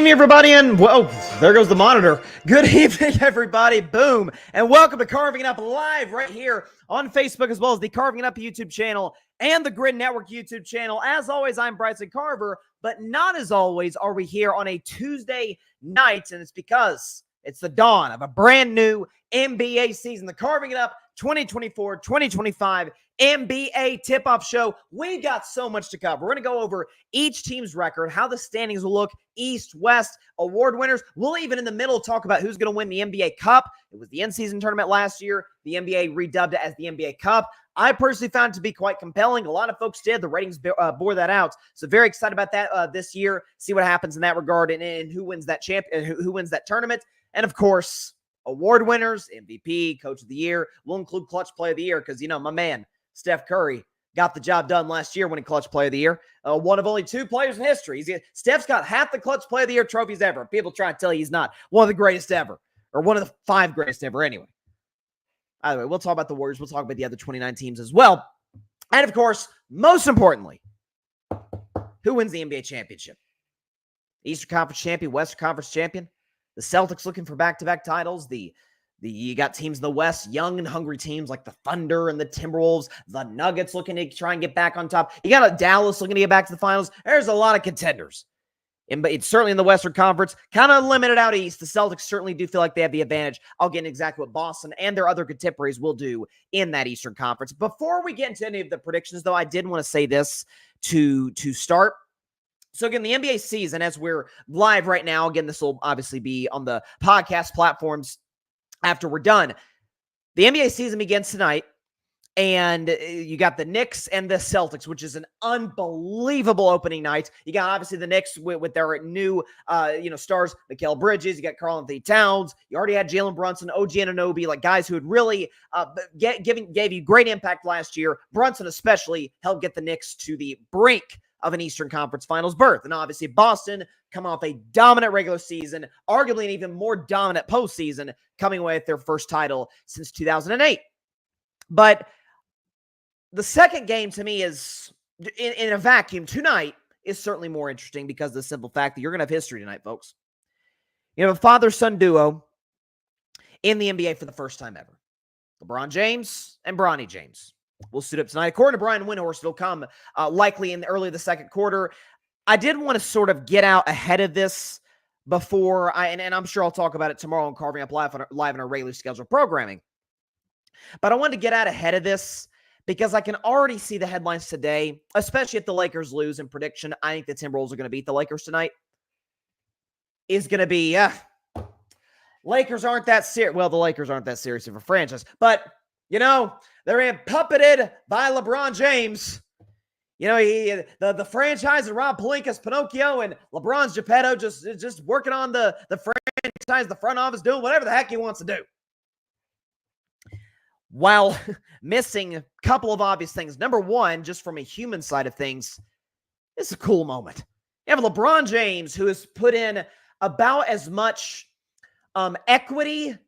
evening, everybody, and whoa, there goes the monitor. Good evening, everybody. Boom, and welcome to Carving It Up live right here on Facebook, as well as the Carving It Up YouTube channel and the Grid Network YouTube channel. As always, I'm Bryson Carver, but not as always are we here on a Tuesday night, and it's because it's the dawn of a brand new NBA season, the Carving It Up 2024-2025 NBA tip-off show. We got so much to cover. We're going to go over each team's record, how the standings will look, East, West, award winners. We'll even in the middle talk about who's going to win the NBA Cup. It was the in-season tournament last year. The NBA redubbed it as the NBA Cup. I personally found it to be quite compelling. A lot of folks did. The ratings bore that out. So very excited about that this year. See what happens in that regard and who wins that who wins that tournament. And of course, award winners, MVP, Coach of the Year. We'll include Clutch Player of the Year because, you know, my man, Steph Curry, got the job done last year winning Clutch Player of the Year. One of only two players in history. Steph's got half the Clutch Player of the Year trophies ever. People try to tell you he's not. One of the greatest ever. Or one of the 5 greatest ever anyway. Either way, we'll talk about the Warriors. We'll talk about the other 29 teams as well. And of course, most importantly, who wins the NBA championship? Eastern Conference champion, Western Conference champion. The Celtics looking for back-to-back titles. You got teams in the West, young and hungry teams like the Thunder and the Timberwolves. The Nuggets looking to try and get back on top. You got a Dallas looking to get back to the finals. There's a lot of contenders. But it's certainly in the Western Conference. Kind of limited out East. The Celtics certainly do feel like they have the advantage. I'll get into exactly what Boston and their other contemporaries will do in that Eastern Conference. Before we get into any of the predictions, though, I did want to say this to start. So again, the NBA season, as we're live right now, again, this will obviously be on the podcast platforms after we're done. The NBA season begins tonight, and you got the Knicks and the Celtics, which is an unbelievable opening night. You got obviously the Knicks with their new stars, Mikal Bridges. You got Karl-Anthony Towns. You already had Jalen Brunson, OG Anunoby, like guys who had really gave you great impact last year. Brunson especially helped get the Knicks to the brink of an Eastern Conference Finals berth. And obviously Boston come off a dominant regular season, arguably an even more dominant postseason, coming away with their first title since 2008. But the second game to me is, in a vacuum tonight, is certainly more interesting because of the simple fact that you're going to have history tonight, folks. You have a father-son duo in the NBA for the first time ever. LeBron James and Bronny James will suit up tonight. According to Brian Windhorst, it'll come likely in the early of the second quarter. I did want to sort of get out ahead of this before and I'm sure I'll talk about it tomorrow on Carving Up live on our regularly scheduled programming. But I wanted to get out ahead of this because I can already see the headlines today, especially if the Lakers lose in prediction. I think the Timberwolves are going to beat the Lakers tonight. Is going to be, Lakers aren't that serious. Well, the Lakers aren't that serious of a franchise, but you know, they're being puppeted by LeBron James. You know, the franchise and Rob Pelinka's Pinocchio and LeBron's Geppetto just working on the franchise, the front office, doing whatever the heck he wants to do. While missing a couple of obvious things. Number one, just from a human side of things, it's a cool moment. You have LeBron James, who has put in about as much equity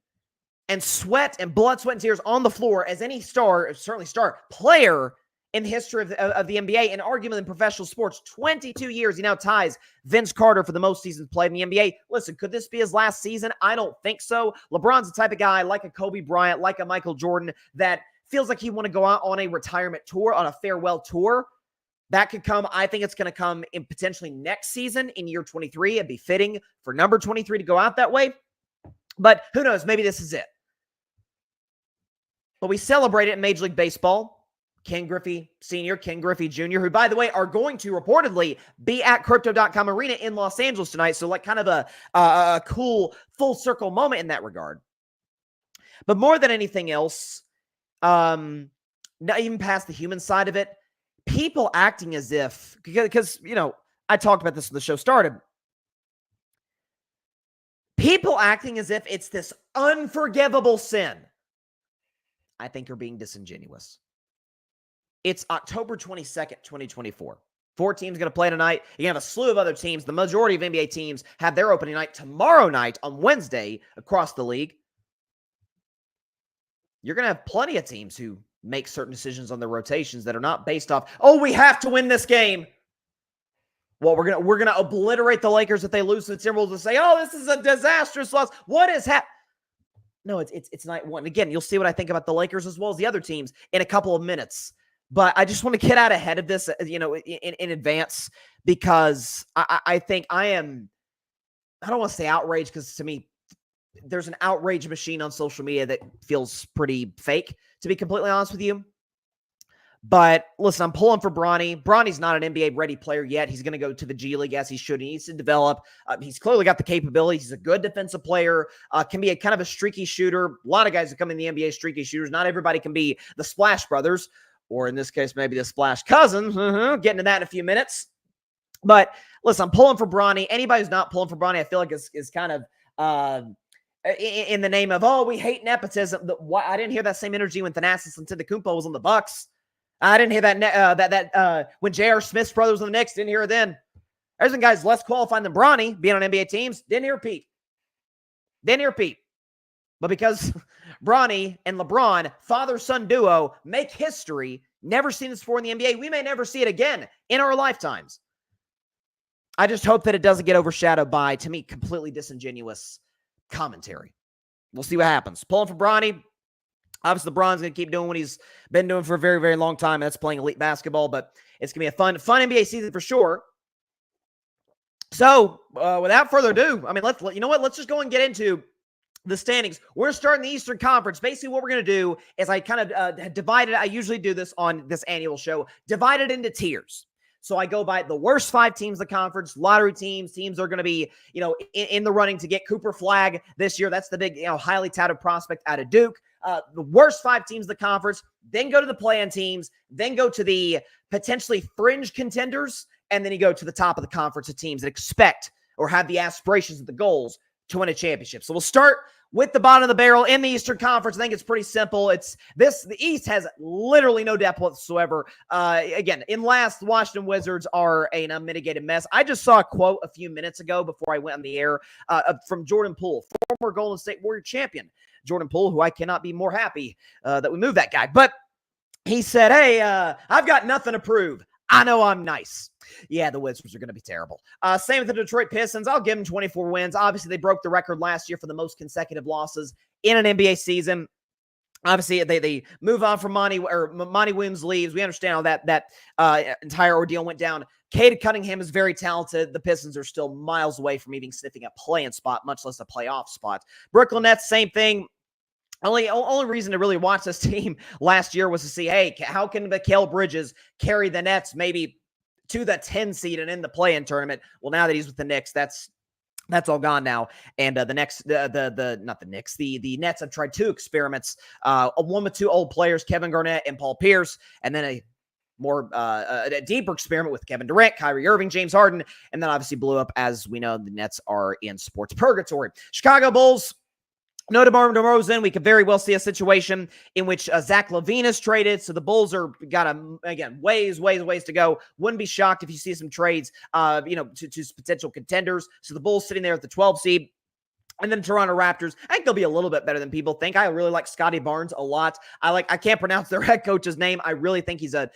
and sweat and blood, sweat, and tears on the floor as any star, certainly star player in the history of the NBA and arguably in professional sports. 22 years, he now ties Vince Carter for the most seasons played in the NBA. Listen, could this be his last season? I don't think so. LeBron's the type of guy, like a Kobe Bryant, like a Michael Jordan, that feels like he want to go out on a retirement tour, on a farewell tour. That could come. I think it's going to come in potentially next season in year 23. It'd be fitting for number 23 to go out that way. But who knows? Maybe this is it. But we celebrate it in Major League Baseball. Ken Griffey Sr., Ken Griffey Jr., who, by the way, are going to reportedly be at Crypto.com Arena in Los Angeles tonight. So like kind of a cool full circle moment in that regard. But more than anything else, not even past the human side of it, people acting as if, because, you know, I talked about this when the show started. People acting as if it's this unforgivable sin, I think are being disingenuous. It's October 22nd, 2024. 4 teams going to play tonight. You have a slew of other teams. The majority of NBA teams have their opening night tomorrow night on Wednesday across the league. You're going to have plenty of teams who make certain decisions on their rotations that are not based off, oh, we have to win this game. Well, we're gonna obliterate the Lakers if they lose to the Timberwolves and say, "Oh, this is a disastrous loss." What is happening? No, it's night one. Again, you'll see what I think about the Lakers as well as the other teams in a couple of minutes. But I just want to get out ahead of this, in advance, because I think I am. I don't want to say outraged, because to me, there's an outrage machine on social media that feels pretty fake, to be completely honest with you. But listen, I'm pulling for Bronny. Bronny's not an NBA ready player yet. He's going to go to the G League as he should. He needs to develop. He's clearly got the capabilities. He's a good defensive player. Can be a kind of a streaky shooter. A lot of guys that come in the NBA streaky shooters. Not everybody can be the Splash Brothers, or in this case, maybe the Splash Cousins. Getting to that in a few minutes. But listen, I'm pulling for Bronny. Anybody who's not pulling for Bronny, I feel like is kind of in the name of, oh, we hate nepotism. I didn't hear that same energy when Thanasis Antetokounmpo was on the Bucks. I didn't hear that when J.R. Smith's brother was on the Knicks. Didn't hear it then. There's some guys less qualified than Bronny being on NBA teams. Didn't hear Pete. But because Bronny and LeBron, father-son duo, make history, never seen this before in the NBA, we may never see it again in our lifetimes. I just hope that it doesn't get overshadowed by, to me, completely disingenuous commentary. We'll see what happens. Pulling for Bronny. Obviously, LeBron's going to keep doing what he's been doing for a very, very long time. That's playing elite basketball, but it's going to be a fun NBA season for sure. So, without further ado, I mean, let's just go and get into the standings. We're starting the Eastern Conference. Basically, what we're going to do is I kind of divided. I usually do this on this annual show, divided into tiers. So I go by the worst 5 teams in the conference, lottery teams are going to be, in the running to get Cooper Flagg this year. That's the big, highly touted prospect out of Duke. The worst 5 teams in the conference, then go to the play-in teams, then go to the potentially fringe contenders, and then you go to the top of the conference of teams that expect or have the aspirations of the goals to win a championship. So we'll start with the bottom of the barrel in the Eastern Conference. I think it's pretty simple. The East has literally no depth whatsoever. Again, in last, the Washington Wizards are an unmitigated mess. I just saw a quote a few minutes ago before I went on the air from Jordan Poole, former Golden State Warrior champion. Jordan Poole, who I cannot be more happy that we moved that guy. But he said, hey, I've got nothing to prove. I know I'm nice. Yeah, the Wizards are going to be terrible. Same with the Detroit Pistons. I'll give them 24 wins. Obviously, they broke the record last year for the most consecutive losses in an NBA season. Obviously, they move on from Monty Williams leaves. We understand how that entire ordeal went down. Cade Cunningham is very talented. The Pistons are still miles away from even sniffing a play-in spot, much less a playoff spot. Brooklyn Nets, same thing. Only reason to really watch this team last year was to see, hey, how can Mikal Bridges carry the Nets maybe to the 10 seed and in the play-in tournament? Well, now that he's with the Knicks, that's all gone now. And the Nets have tried 2 experiments, one with 2 old players, Kevin Garnett and Paul Pierce, and then a deeper experiment with Kevin Durant, Kyrie Irving, James Harden, and then obviously blew up. As we know, the Nets are in sports purgatory. Chicago Bulls. No DeMar DeRozan. We could very well see a situation in which Zach LaVine is traded. So the Bulls are again, ways to go. Wouldn't be shocked if you see some trades, to potential contenders. So the Bulls sitting there at the 12 seed. And then Toronto Raptors, I think they'll be a little bit better than people think. I really like Scotty Barnes a lot. I can't pronounce their head coach's name. I really think he's a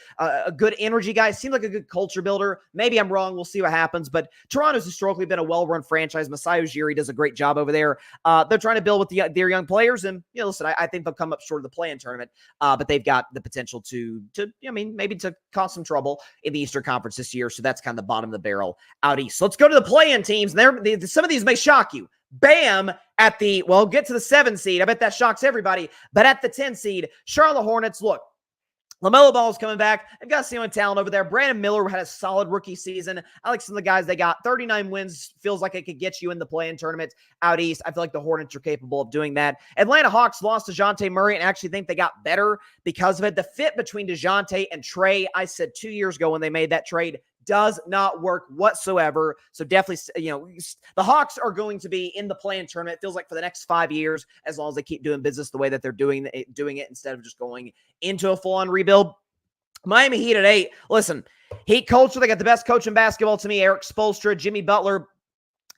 good energy guy. Seems like a good culture builder. Maybe I'm wrong. We'll see what happens. But Toronto's historically been a well-run franchise. Masai Ujiri does a great job over there. They're trying to build with their young players. And, listen, I think they'll come up short of the play-in tournament. But they've got the potential to maybe to cause some trouble in the Eastern Conference this year. So that's kind of the bottom of the barrel out east. So let's go to the play-in teams. Some of these may shock you. Bam, get to the 7 seed. I bet that shocks everybody. But at the 10 seed, Charlotte Hornets, look, LaMelo Ball is coming back. I've got some talent over there. Brandon Miller had a solid rookie season. I like some of the guys they got. 39 wins feels like it could get you in the play-in tournament out east. I feel like the Hornets are capable of doing that. Atlanta Hawks lost to DeJounte Murray and actually think they got better because of it. The fit between DeJounte and Trey, I said 2 years ago when they made that trade, does not work whatsoever. So definitely, the Hawks are going to be in the play-in tournament. It feels like for the next 5 years, as long as they keep doing business the way that they're doing it instead of just going into a full-on rebuild. Miami Heat at 8. Listen, Heat culture, they got the best coach in basketball to me, Eric Spoelstra, Jimmy Butler.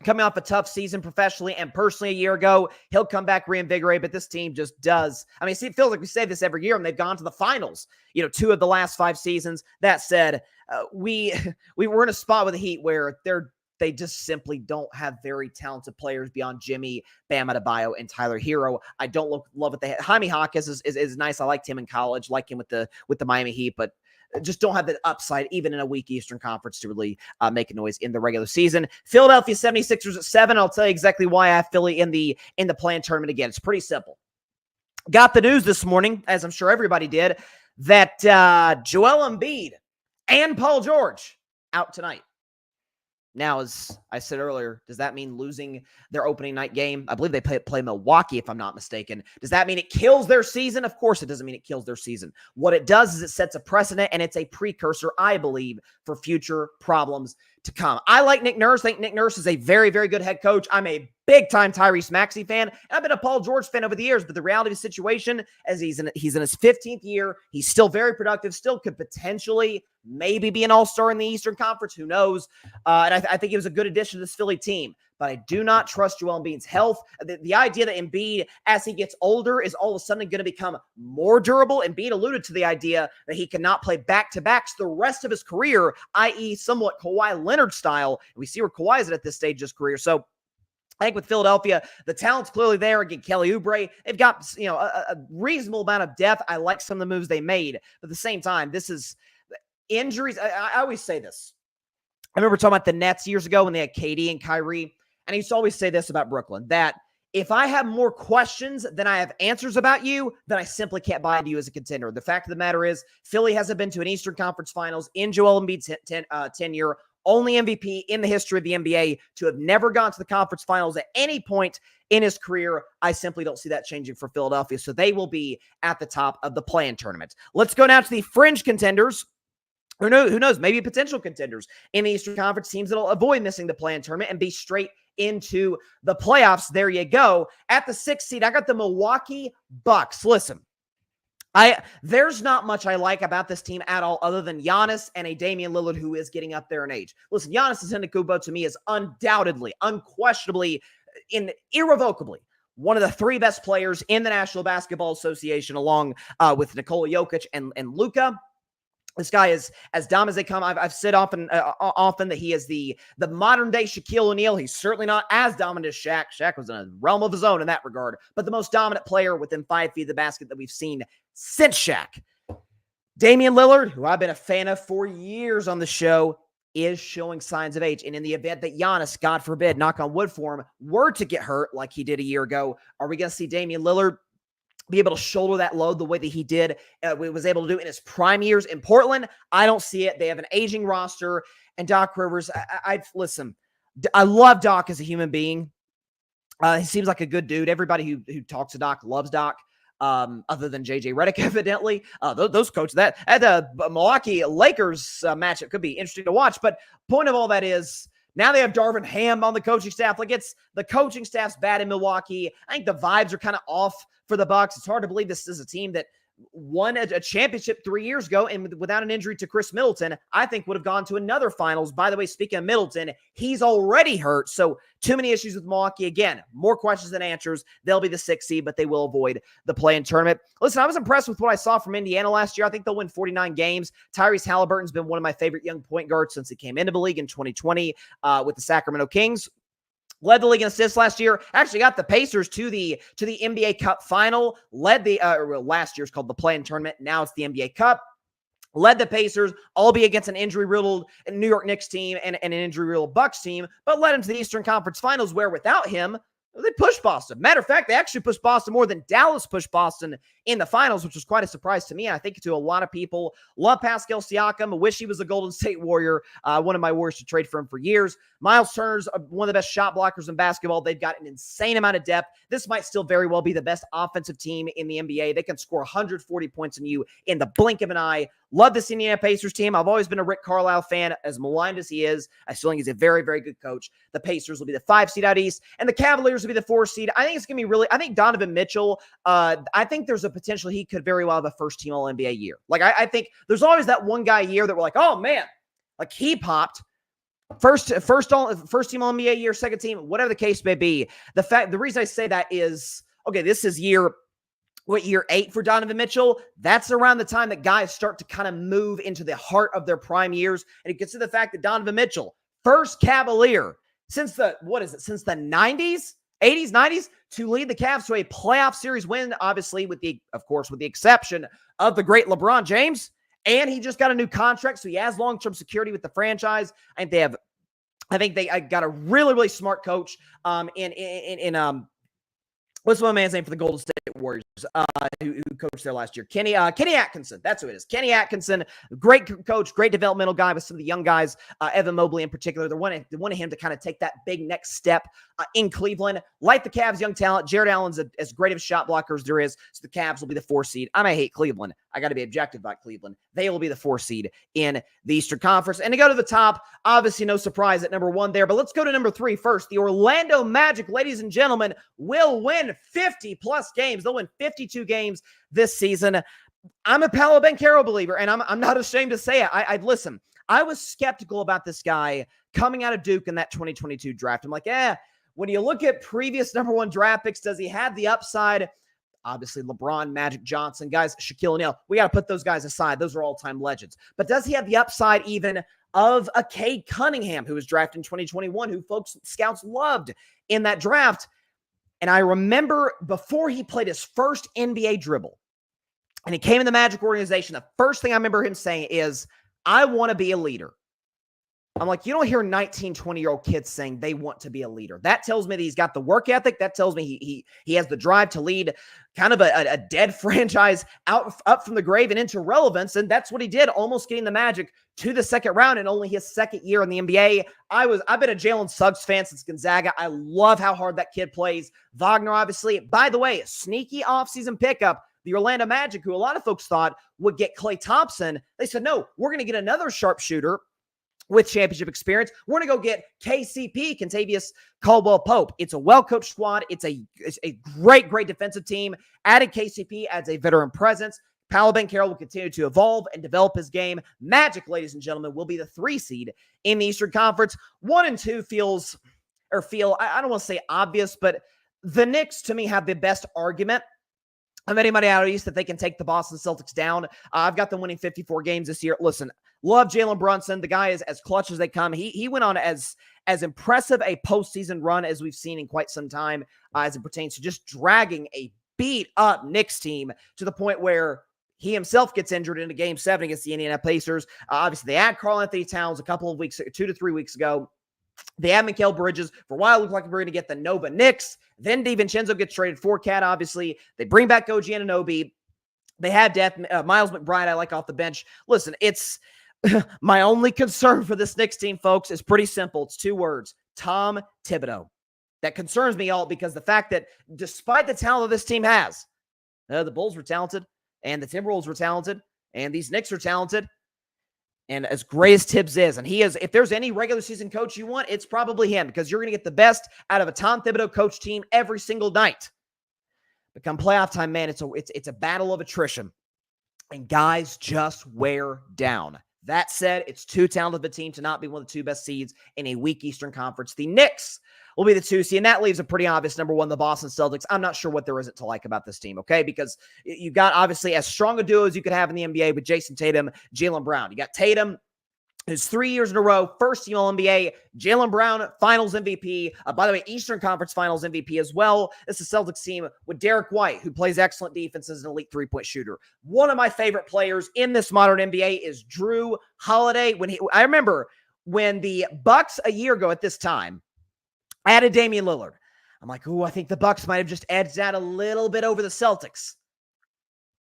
coming off a tough season professionally and personally a year ago. He'll come back reinvigorated, but this team just does. I mean, it feels like we say this every year, and they've gone to the finals, 2 of the last 5 seasons. That said, we were in a spot with the Heat where they just simply don't have very talented players beyond Jimmy, Bam Adebayo, and Tyler Hero. I don't love what they have. Jaime Jaquez is nice. I liked him in college, like him with the Miami Heat, but just don't have the upside, even in a weak Eastern Conference, to really make a noise in the regular season. Philadelphia 76ers at 7. I'll tell you exactly why I have Philly in the play-in tournament again. It's pretty simple. Got the news this morning, as I'm sure everybody did, that Joel Embiid and Paul George out tonight. Now, as I said earlier, does that mean losing their opening night game? I believe they play Milwaukee, if I'm not mistaken. Does that mean it kills their season? Of course it doesn't mean it kills their season. What it does is it sets a precedent, and it's a precursor, I believe, for future problems to come. I like Nick Nurse. I think Nick Nurse is a very, very good head coach. I'm a big-time Tyrese Maxey fan, and I've been a Paul George fan over the years, but the reality of the situation, as he's in his 15th year, he's still very productive, still could potentially maybe be an all-star in the Eastern Conference. Who knows? And I think he was a good addition to this Philly team. But I do not trust Joel Embiid's health. The idea that Embiid, as he gets older, is all of a sudden going to become more durable. Embiid alluded to the idea that he cannot play back-to-backs the rest of his career, i.e. somewhat Kawhi Leonard style. And we see where Kawhi is at this stage of his career. So I think with Philadelphia, the talent's clearly there. Again, Kelly Oubre, they've got a reasonable amount of depth. I like some of the moves they made. But at the same time, this is injuries. I always say this. I remember talking about the Nets years ago when they had KD and Kyrie. And I used to always say this about Brooklyn, that if I have more questions than I have answers about you, then I simply can't buy into you as a contender. The fact of the matter is, Philly hasn't been to an Eastern Conference Finals in Joel Embiid's tenure. Only MVP in the history of the NBA to have never gone to the conference finals at any point in his career. I simply don't see that changing for Philadelphia. So they will be at the top of the play-in tournament. Let's go now to the fringe contenders. Who knows? Maybe potential contenders in the Eastern Conference, teams that'll avoid missing the play-in tournament and be straight into the playoffs. There you go. At the 6th seed, I got the Milwaukee Bucks. Listen, there's not much I like about this team at all other than Giannis and a Damian Lillard who is getting up there in age. Listen, Giannis Antetokounmpo to me is undoubtedly, unquestionably, irrevocably one of the 3 best players in the National Basketball Association, along with Nikola Jokic and Luka. This guy is as dumb as they come. I've said often that he is the modern day Shaquille O'Neal. He's certainly not as dominant as Shaq. Shaq was in a realm of his own in that regard, but the most dominant player within 5 feet of the basket that we've seen since Shaq. Damian Lillard, who I've been a fan of for years on the show, is showing signs of age. And in the event that Giannis, God forbid, knock on wood for him, were to get hurt like he did a year ago, are we going to see Damian Lillard be able to shoulder that load the way that he did, was able to do in his prime years in Portland? I don't see it. They have an aging roster, and Doc Rivers, listen, I love Doc as a human being. He seems like a good dude. Everybody who talks to Doc loves Doc, other than JJ Redick, evidently. Those coaches, that at the Milwaukee Lakers matchup could be interesting to watch. But point of all that is, now they have Darvin Ham on the coaching staff. Like, it's the coaching staff's bad in Milwaukee. I think the vibes are kind of off for the Bucks. It's hard to believe this is a team that won a championship 3 years ago, and without an injury to Chris Middleton, I think would have gone to another finals. By the way, speaking of Middleton, he's already hurt. So too many issues with Milwaukee. Again, more questions than answers. They'll be the 6th seed, but they will avoid the play-in tournament. Listen, I was impressed with what I saw from Indiana last year. I think they'll win 49 games. Tyrese Halliburton's been one of my favorite young point guards since he came into the league in 2020 with the Sacramento Kings. Led the league in assists last year. Actually got the Pacers to the NBA Cup final. Led the last year's called the play-in tournament. Now it's the NBA Cup. Led the Pacers, albeit against an injury-riddled New York Knicks team and an injury-riddled Bucks team, but led him to the Eastern Conference Finals, where without him, they pushed Boston. Matter of fact, they actually pushed Boston more than Dallas pushed Boston in the finals, which was quite a surprise to me. And I think to a lot of people. Love Pascal Siakam. I wish he was a Golden State Warrior. One of my Warriors to trade for him for years. Miles Turner's one of the best shot blockers in basketball. They've got an insane amount of depth. This might still very well be the best offensive team in the NBA. They can score 140 points on you in the blink of an eye. Love this Indiana Pacers team. I've always been a Rick Carlisle fan, as maligned as he is. I still think he's a very, very good coach. The Pacers will be the 5 seed out east, and the Cavaliers will be the 4 seed. I think it's going to be really, I think Donovan Mitchell, I think there's a potential he could very well have a first-team All-NBA year. Like, I think there's always that one guy a year that we're like, oh, man, like he popped. First team All NBA year, second team, whatever the case may be. The reason I say that is, okay, this is year 8 for Donovan Mitchell? That's around the time that guys start to kind of move into the heart of their prime years. And it gets to the fact that Donovan Mitchell, first Cavalier since the 90s, 80s, 90s, to lead the Cavs to a playoff series win, obviously, with the exception of the great LeBron James. And he just got a new contract, so he has long-term security with the franchise. I think they got a really, really smart coach what's my man's name for the Golden State Warriors who coached there last year? Kenny Atkinson. That's who it is. Kenny Atkinson, great coach, great developmental guy with some of the young guys, Evan Mobley in particular. They wanted him to kind of take that big next step in Cleveland. Like the Cavs' young talent, Jared Allen's as great of a shot blocker as there is, so the Cavs will be the 4 seed. I might hate Cleveland. I got to be objective about Cleveland. They will be the 4 seed in the Eastern Conference. And to go to the top, obviously no surprise at number 1 there, but let's go to number 3 first. The Orlando Magic, ladies and gentlemen, will win 50-plus games. They'll win 52 games this season. I'm a Paolo Banchero believer, and I'm not ashamed to say it. Listen, I was skeptical about this guy coming out of Duke in that 2022 draft. I'm like, when you look at previous number 1 draft picks, does he have the upside? Obviously, LeBron, Magic Johnson, guys, Shaquille O'Neal. We got to put those guys aside. Those are all-time legends. But does he have the upside even of a Cade Cunningham, who was drafted in 2021, who scouts loved in that draft? And I remember before he played his first NBA dribble, and he came in the Magic organization, the first thing I remember him saying is, I want to be a leader. I'm like, you don't hear 19, 20-year-old kids saying they want to be a leader. That tells me that he's got the work ethic. That tells me he has the drive to lead kind of a dead franchise up from the grave and into relevance. And that's what he did, almost getting the Magic to the second round in only his second year in the NBA. I've been a Jalen Suggs fan since Gonzaga. I love how hard that kid plays. Wagner, obviously. By the way, sneaky offseason pickup. The Orlando Magic, who a lot of folks thought would get Klay Thompson, they said, no, we're going to get another sharpshooter with championship experience. We're going to go get KCP, Kentavious Caldwell-Pope. It's a well-coached squad. It's a great, great defensive team. Added KCP adds a veteran presence. Paolo Banchero will continue to evolve and develop his game. Magic, ladies and gentlemen, will be the 3 seed in the Eastern Conference. 1 and 2 feel, I don't want to say obvious, but the Knicks, to me, have the best argument of anybody out east that they can take the Boston Celtics down. I've got them winning 54 games this year. Listen, love Jalen Brunson. The guy is as clutch as they come. He went on as impressive a postseason run as we've seen in quite some time as it pertains to just dragging a beat-up Knicks team to the point where he himself gets injured in a Game 7 against the Indiana Pacers. Obviously, they had Karl-Anthony Towns a couple of weeks, 2 to 3 weeks ago. They had Mikal Bridges. For a while, it looked like we were going to get the Nova Knicks. Then DiVincenzo gets traded for Cat, obviously. They bring back OG Anunoby. They have Miles McBride, I like off the bench. Listen, it's my only concern for this Knicks team, folks, is pretty simple. It's 2 words: Tom Thibodeau. That concerns me all because the fact that despite the talent that this team has, the Bulls were talented, and the Timberwolves were talented, and these Knicks are talented. And as great as Tibbs is, and he is, if there's any regular season coach you want, it's probably him because you're going to get the best out of a Tom Thibodeau coach team every single night. But come playoff time, man, it's a battle of attrition. And guys just wear down. That said, it's too talented of a team to not be one of the 2 best seeds in a weak Eastern Conference. The Knicks will be the 2 seed, and that leaves a pretty obvious number 1, the Boston Celtics. I'm not sure what there isn't to like about this team, okay? Because you got obviously as strong a duo as you could have in the NBA with Jason Tatum, Jaylen Brown. You got Tatum, who's 3 years in a row, first team All-NBA. Jaylen Brown, Finals MVP. By the way, Eastern Conference Finals MVP as well. This is a Celtics team with Derek White, who plays excellent defense as an elite 3-point shooter. One of my favorite players in this modern NBA is Drew Holiday. I remember when the Bucks a year ago at this time added Damian Lillard. I'm like, I think the Bucks might have just edged out a little bit over the Celtics.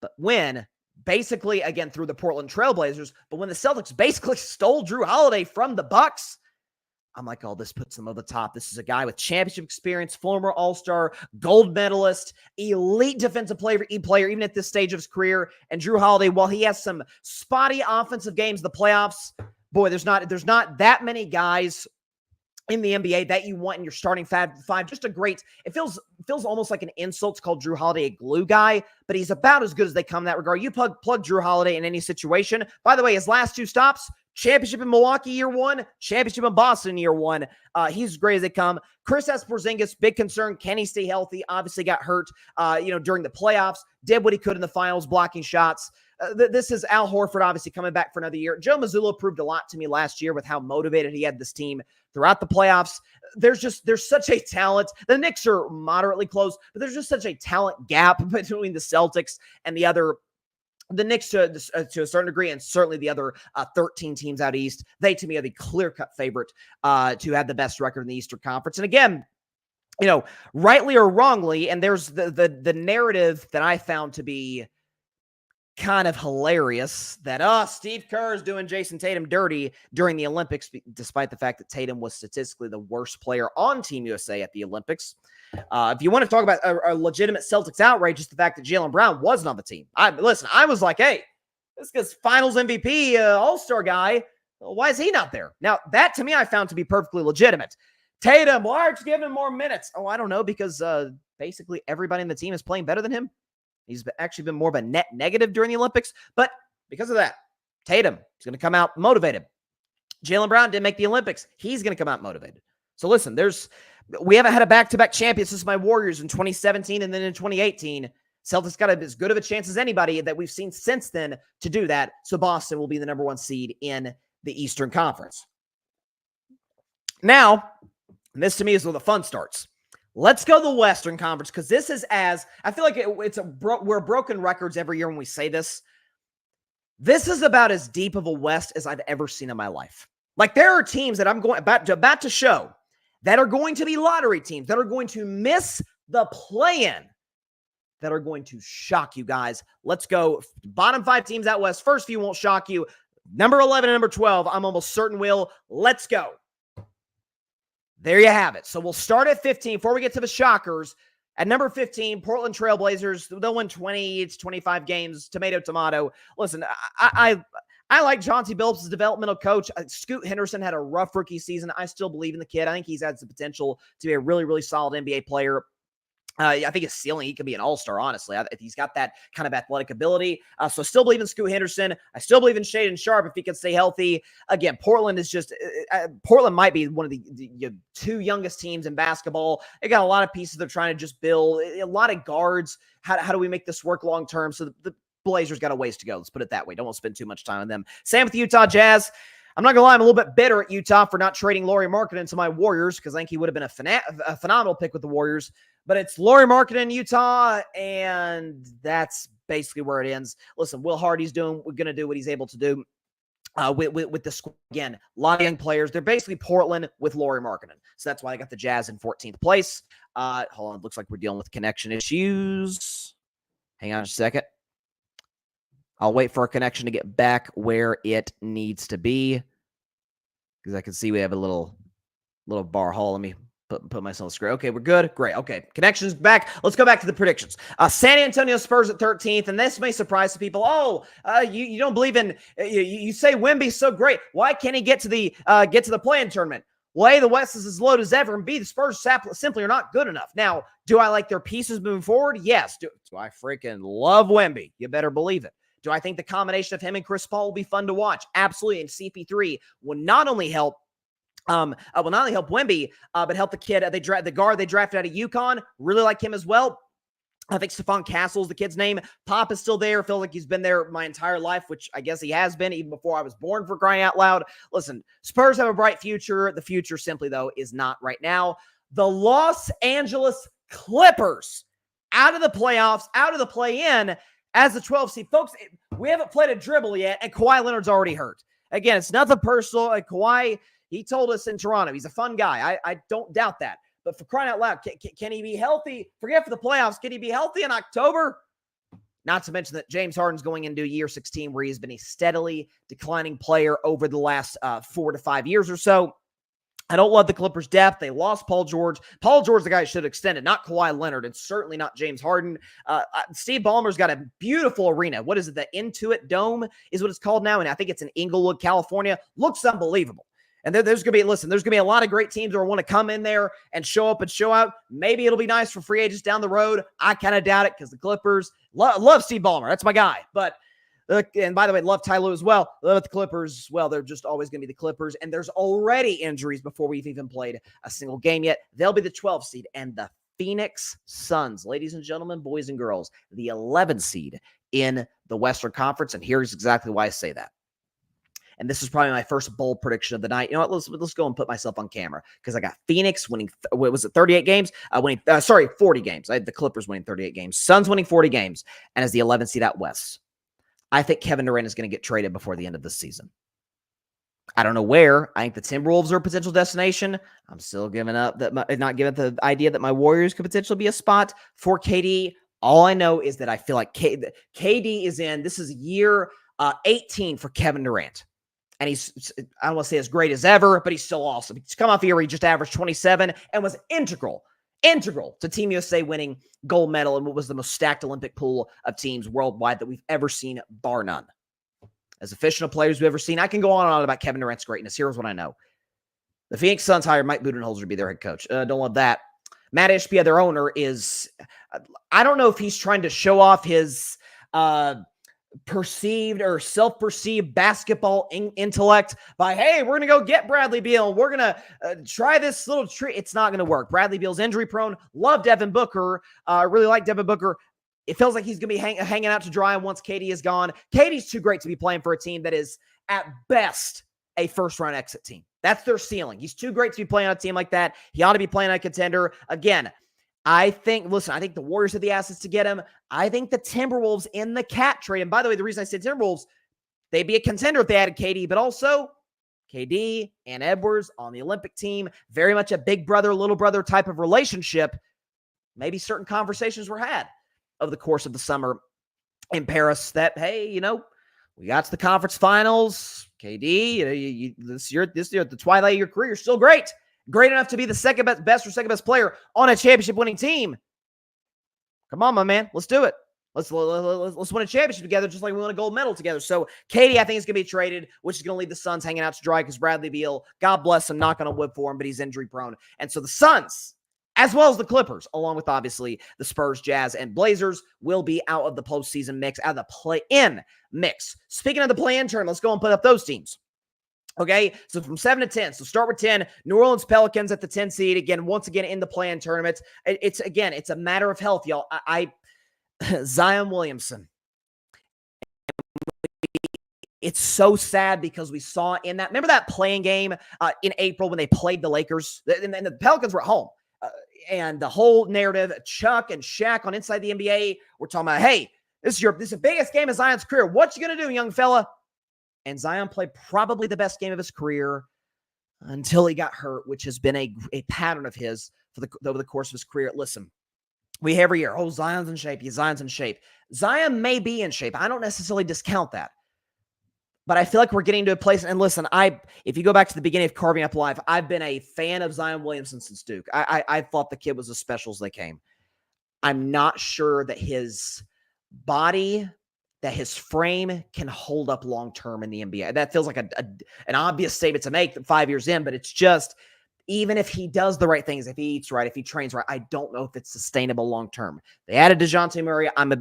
But when basically, again, through the Portland Trailblazers, but when the Celtics basically stole Drew Holiday from the Bucks, I'm like, this puts him over the top. This is a guy with championship experience, former All-Star, gold medalist, elite defensive player, even at this stage of his career. And Drew Holiday, while he has some spotty offensive games in the playoffs, boy, there's not that many guys in the NBA that you want in your starting five. Just a great, it feels almost like an insult to call Drew Holiday a glue guy, but he's about as good as they come in that regard. You plug Drew Holiday in any situation. By the way, his last 2 stops, Championship in Milwaukee year one, championship in Boston year one. He's as great as they come. Kristaps Porzingis, big concern. Can he stay healthy? Obviously got hurt, during the playoffs. Did what he could in the finals, blocking shots. This is Al Horford, obviously coming back for another year. Joe Mazzulla proved a lot to me last year with how motivated he had this team throughout the playoffs. There's such a talent. The Knicks are moderately close, but there's just such a talent gap between the Celtics and the Knicks to a certain degree, and certainly the other 13 teams out east. They, to me, are the clear-cut favorite to have the best record in the Eastern Conference. And again, rightly or wrongly, and there's the narrative that I found to be kind of hilarious that, Steve Kerr is doing Jason Tatum dirty during the Olympics, despite the fact that Tatum was statistically the worst player on Team USA at the Olympics. If you want to talk about a legitimate Celtics outrage, just the fact that Jaylen Brown wasn't on the team. I was like, hey, this guy's finals MVP, all-star guy. Why is he not there? Now, that to me I found to be perfectly legitimate. Tatum, why aren't you giving him more minutes? Oh, I don't know, because basically everybody in the team is playing better than him. He's actually been more of a net negative during the Olympics, but because of that, Tatum is going to come out motivated. Jaylen Brown didn't make the Olympics. He's going to come out motivated. So listen, we haven't had a back-to-back champion since my Warriors in 2017 and then in 2018. Celtics got as good of a chance as anybody that we've seen since then to do that. So Boston will be the number one seed in the Eastern Conference. Now, this to me is where the fun starts. Let's go to the Western Conference, because this is I feel like we're broken records every year when we say this. This is about as deep of a West as I've ever seen in my life. Like, there are teams that I'm about to show that are going to be lottery teams, that are going to miss the play-in, that are going to shock you guys. Let's go. Bottom 5 teams out West. First few won't shock you. Number 11 and number 12, I'm almost certain will. Let's go. There you have it. So we'll start at 15 before we get to the shockers. At number 15, Portland Trailblazers. They'll win 20 to 25 games. Tomato. Listen, I like Chauncey Billups as developmental coach. Scoot Henderson had a rough rookie season. I still believe in the kid. I think he's had the potential to be a really, really solid NBA player. I think his ceiling, he could be an all-star, honestly. He's got that kind of athletic ability. So still believe in Scoot Henderson. I still believe in Shaedon Sharpe if he can stay healthy. Again, Portland is just Portland might be one of the 2 youngest teams in basketball. They got a lot of pieces they're trying to just build, a lot of guards. How do we make this work long-term? So the Blazers got a ways to go. Let's put it that way. Don't want to spend too much time on them. Same with the Utah Jazz. I'm not going to lie, I'm a little bit bitter at Utah for not trading Lauri Markkanen to my Warriors, because I think he would have been a phenomenal pick with the Warriors. But it's Lauri Markkanen in Utah, and that's basically where it ends. Listen, Will Hardy's going to do what he's able to do with the squad. Again, a lot of young players. They're basically Portland with Lauri Markkanen. So that's why I got the Jazz in 14th place. Hold on, it looks like we're dealing with connection issues. Hang on a second. I'll wait for our connection to get back where it needs to be, because I can see we have a little bar hole. Let me put myself on the screen. Okay, we're good. Great. Okay, connection's back. Let's go back to the predictions. San Antonio Spurs at 13th, and this may surprise some people. You don't believe in you say Wemby's so great. Why can't he get to the play-in tournament? Well, A, the West is as loaded as ever, and B, the Spurs simply are not good enough. Now, do I like their pieces moving forward? Yes. Do I freaking love Wemby? You better believe it. Do I think the combination of him and Chris Paul will be fun to watch? Absolutely. And CP3 will not only help Wemby, but help the kid. The guard they drafted out of UConn. Really like him as well. I think Stephon Castle's the kid's name. Pop is still there. Feel like he's been there my entire life, which I guess he has been even before I was born, for crying out loud. Listen, Spurs have a bright future. The future simply, though, is not right now. The Los Angeles Clippers out of the playoffs, out of the play-in, as the 12 seed. Folks, we haven't played a dribble yet, and Kawhi Leonard's already hurt. Again, it's nothing personal. Kawhi, he told us in Toronto, he's a fun guy. I don't doubt that. But for crying out loud, can he be healthy? Forget for the playoffs. Can he be healthy in October? Not to mention that James Harden's going into year 16, where he's been a steadily declining player over the last 4 to 5 years or so. I don't love the Clippers' depth. They lost Paul George. Paul George, the guy who should have extended, not Kawhi Leonard, and certainly not James Harden. Steve Ballmer's got a beautiful arena. What is it? The Intuit Dome is what it's called now, and I think it's in Inglewood, California. Looks unbelievable. And there's going to be a lot of great teams that want to come in there and show up and show out. Maybe it'll be nice for free agents down the road. I kind of doubt it, because the Clippers love Steve Ballmer. That's my guy. But And by the way, love Ty Lue as well. Love the Clippers. Well, they're just always going to be the Clippers. And there's already injuries before we've even played a single game yet. They'll be the 12 seed. And the Phoenix Suns, ladies and gentlemen, boys and girls, the 11 seed in the Western Conference. And here's exactly why I say that. And this is probably my first bold prediction of the night. You know what? Let's go and put myself on camera because I got Phoenix winning. What was it? 38 games. 40 games. I had the Clippers winning 38 games. Suns winning 40 games, and as the 11th seed out west, I think Kevin Durant is going to get traded before the end of the season. I don't know where. I think the Timberwolves are a potential destination. I'm still giving up not giving the idea that my Warriors could potentially be a spot for KD. All I know is that I feel like KD is in. This is year 18 for Kevin Durant. And he's, I don't want to say as great as ever, but he's still awesome. He's come off a year where he just averaged 27 and was integral to Team USA winning gold medal in what was the most stacked Olympic pool of teams worldwide that we've ever seen, bar none. As efficient of players we've ever seen, I can go on and on about Kevin Durant's greatness. Here's what I know. The Phoenix Suns hired Mike Budenholzer to be their head coach. Don't love that. Matt Ishbia, their owner, is, I don't know if he's trying to show off his perceived or self-perceived basketball intellect by, hey, we're going to go get Bradley Beal. We're going to try this little trick. It's not going to work. Bradley Beal's injury prone. Love Devin Booker. Really like Devin Booker. It feels like he's going to be hanging out to dry once KD is gone. KD's too great to be playing for a team that is at best a first-round exit team. That's their ceiling. He's too great to be playing on a team like that. He ought to be playing on a contender. Again, I think the Warriors have the assets to get him. I think the Timberwolves in the cat trade, and by the way, the reason I said Timberwolves, they'd be a contender if they added KD, but also KD and Edwards on the Olympic team, very much a big brother, little brother type of relationship. Maybe certain conversations were had over the course of the summer in Paris that, hey, we got to the conference finals. KD, this year, at the twilight of your career, you're still great. Great enough to be the second best player on a championship winning team. Come on, my man. Let's do it. Let's win a championship together, just like we won a gold medal together. So KD, I think, is going to be traded, which is going to leave the Suns hanging out to dry because Bradley Beal, God bless him, knocking on wood for him, but he's injury prone. And so the Suns, as well as the Clippers, along with obviously the Spurs, Jazz, and Blazers, will be out of the postseason mix, out of the play-in mix. Speaking of the play-in tournament, let's go and put up those teams. Okay, so from 7 to 10. So start with 10. New Orleans Pelicans at the 10 seed. Again, once again, in the play-in tournament. It's a matter of health, y'all. Zion Williamson. It's so sad because we saw in that, remember that playing game in April when they played the Lakers? And the Pelicans were at home. And the whole narrative, Chuck and Shaq on Inside the NBA, we're talking about, hey, this is the biggest game of Zion's career. What you going to do, young fella? And Zion played probably the best game of his career until he got hurt, which has been a pattern of his over the course of his career. Listen, we every year, Zion's in shape. Zion's in shape. Zion may be in shape. I don't necessarily discount that. But I feel like we're getting to a place, and listen, if you go back to the beginning of Carving Up Live, I've been a fan of Zion Williamson since Duke. I thought the kid was as special as they came. I'm not sure that his body, that his frame can hold up long-term in the NBA. That feels like an obvious statement to make 5 years in, but it's just, even if he does the right things, if he eats right, if he trains right, I don't know if it's sustainable long-term. They added DeJounte Murray. I'm a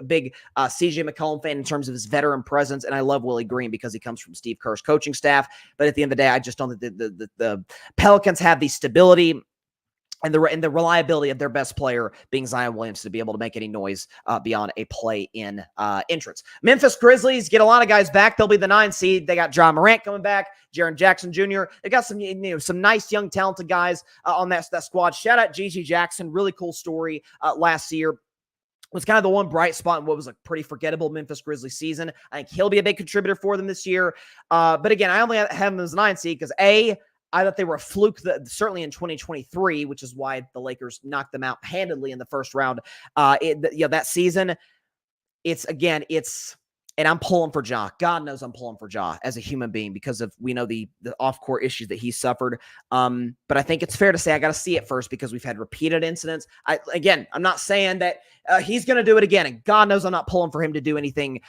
big CJ McCollum fan in terms of his veteran presence, and I love Willie Green because he comes from Steve Kerr's coaching staff. But at the end of the day, I just don't think the Pelicans have the stability and the reliability of their best player being Zion Williamson to be able to make any noise beyond a play-in entrance. Memphis Grizzlies get a lot of guys back. They'll be the 9 seed. They got John Morant coming back, Jaren Jackson Jr. They got some nice young talented guys on that squad. Shout out Gigi Jackson. Really cool story last year. Was kind of the one bright spot in what was a pretty forgettable Memphis Grizzlies season. I think he'll be a big contributor for them this year. But again, I only have him as a 9 seed because I thought they were a fluke, certainly in 2023, which is why the Lakers knocked them out handedly in the first round. That season, and I'm pulling for Ja. God knows I'm pulling for Ja as a human being because we know the off-court issues that he suffered. But I think it's fair to say I got to see it first because we've had repeated incidents. I'm not saying that he's going to do it again, and God knows I'm not pulling for him to do anything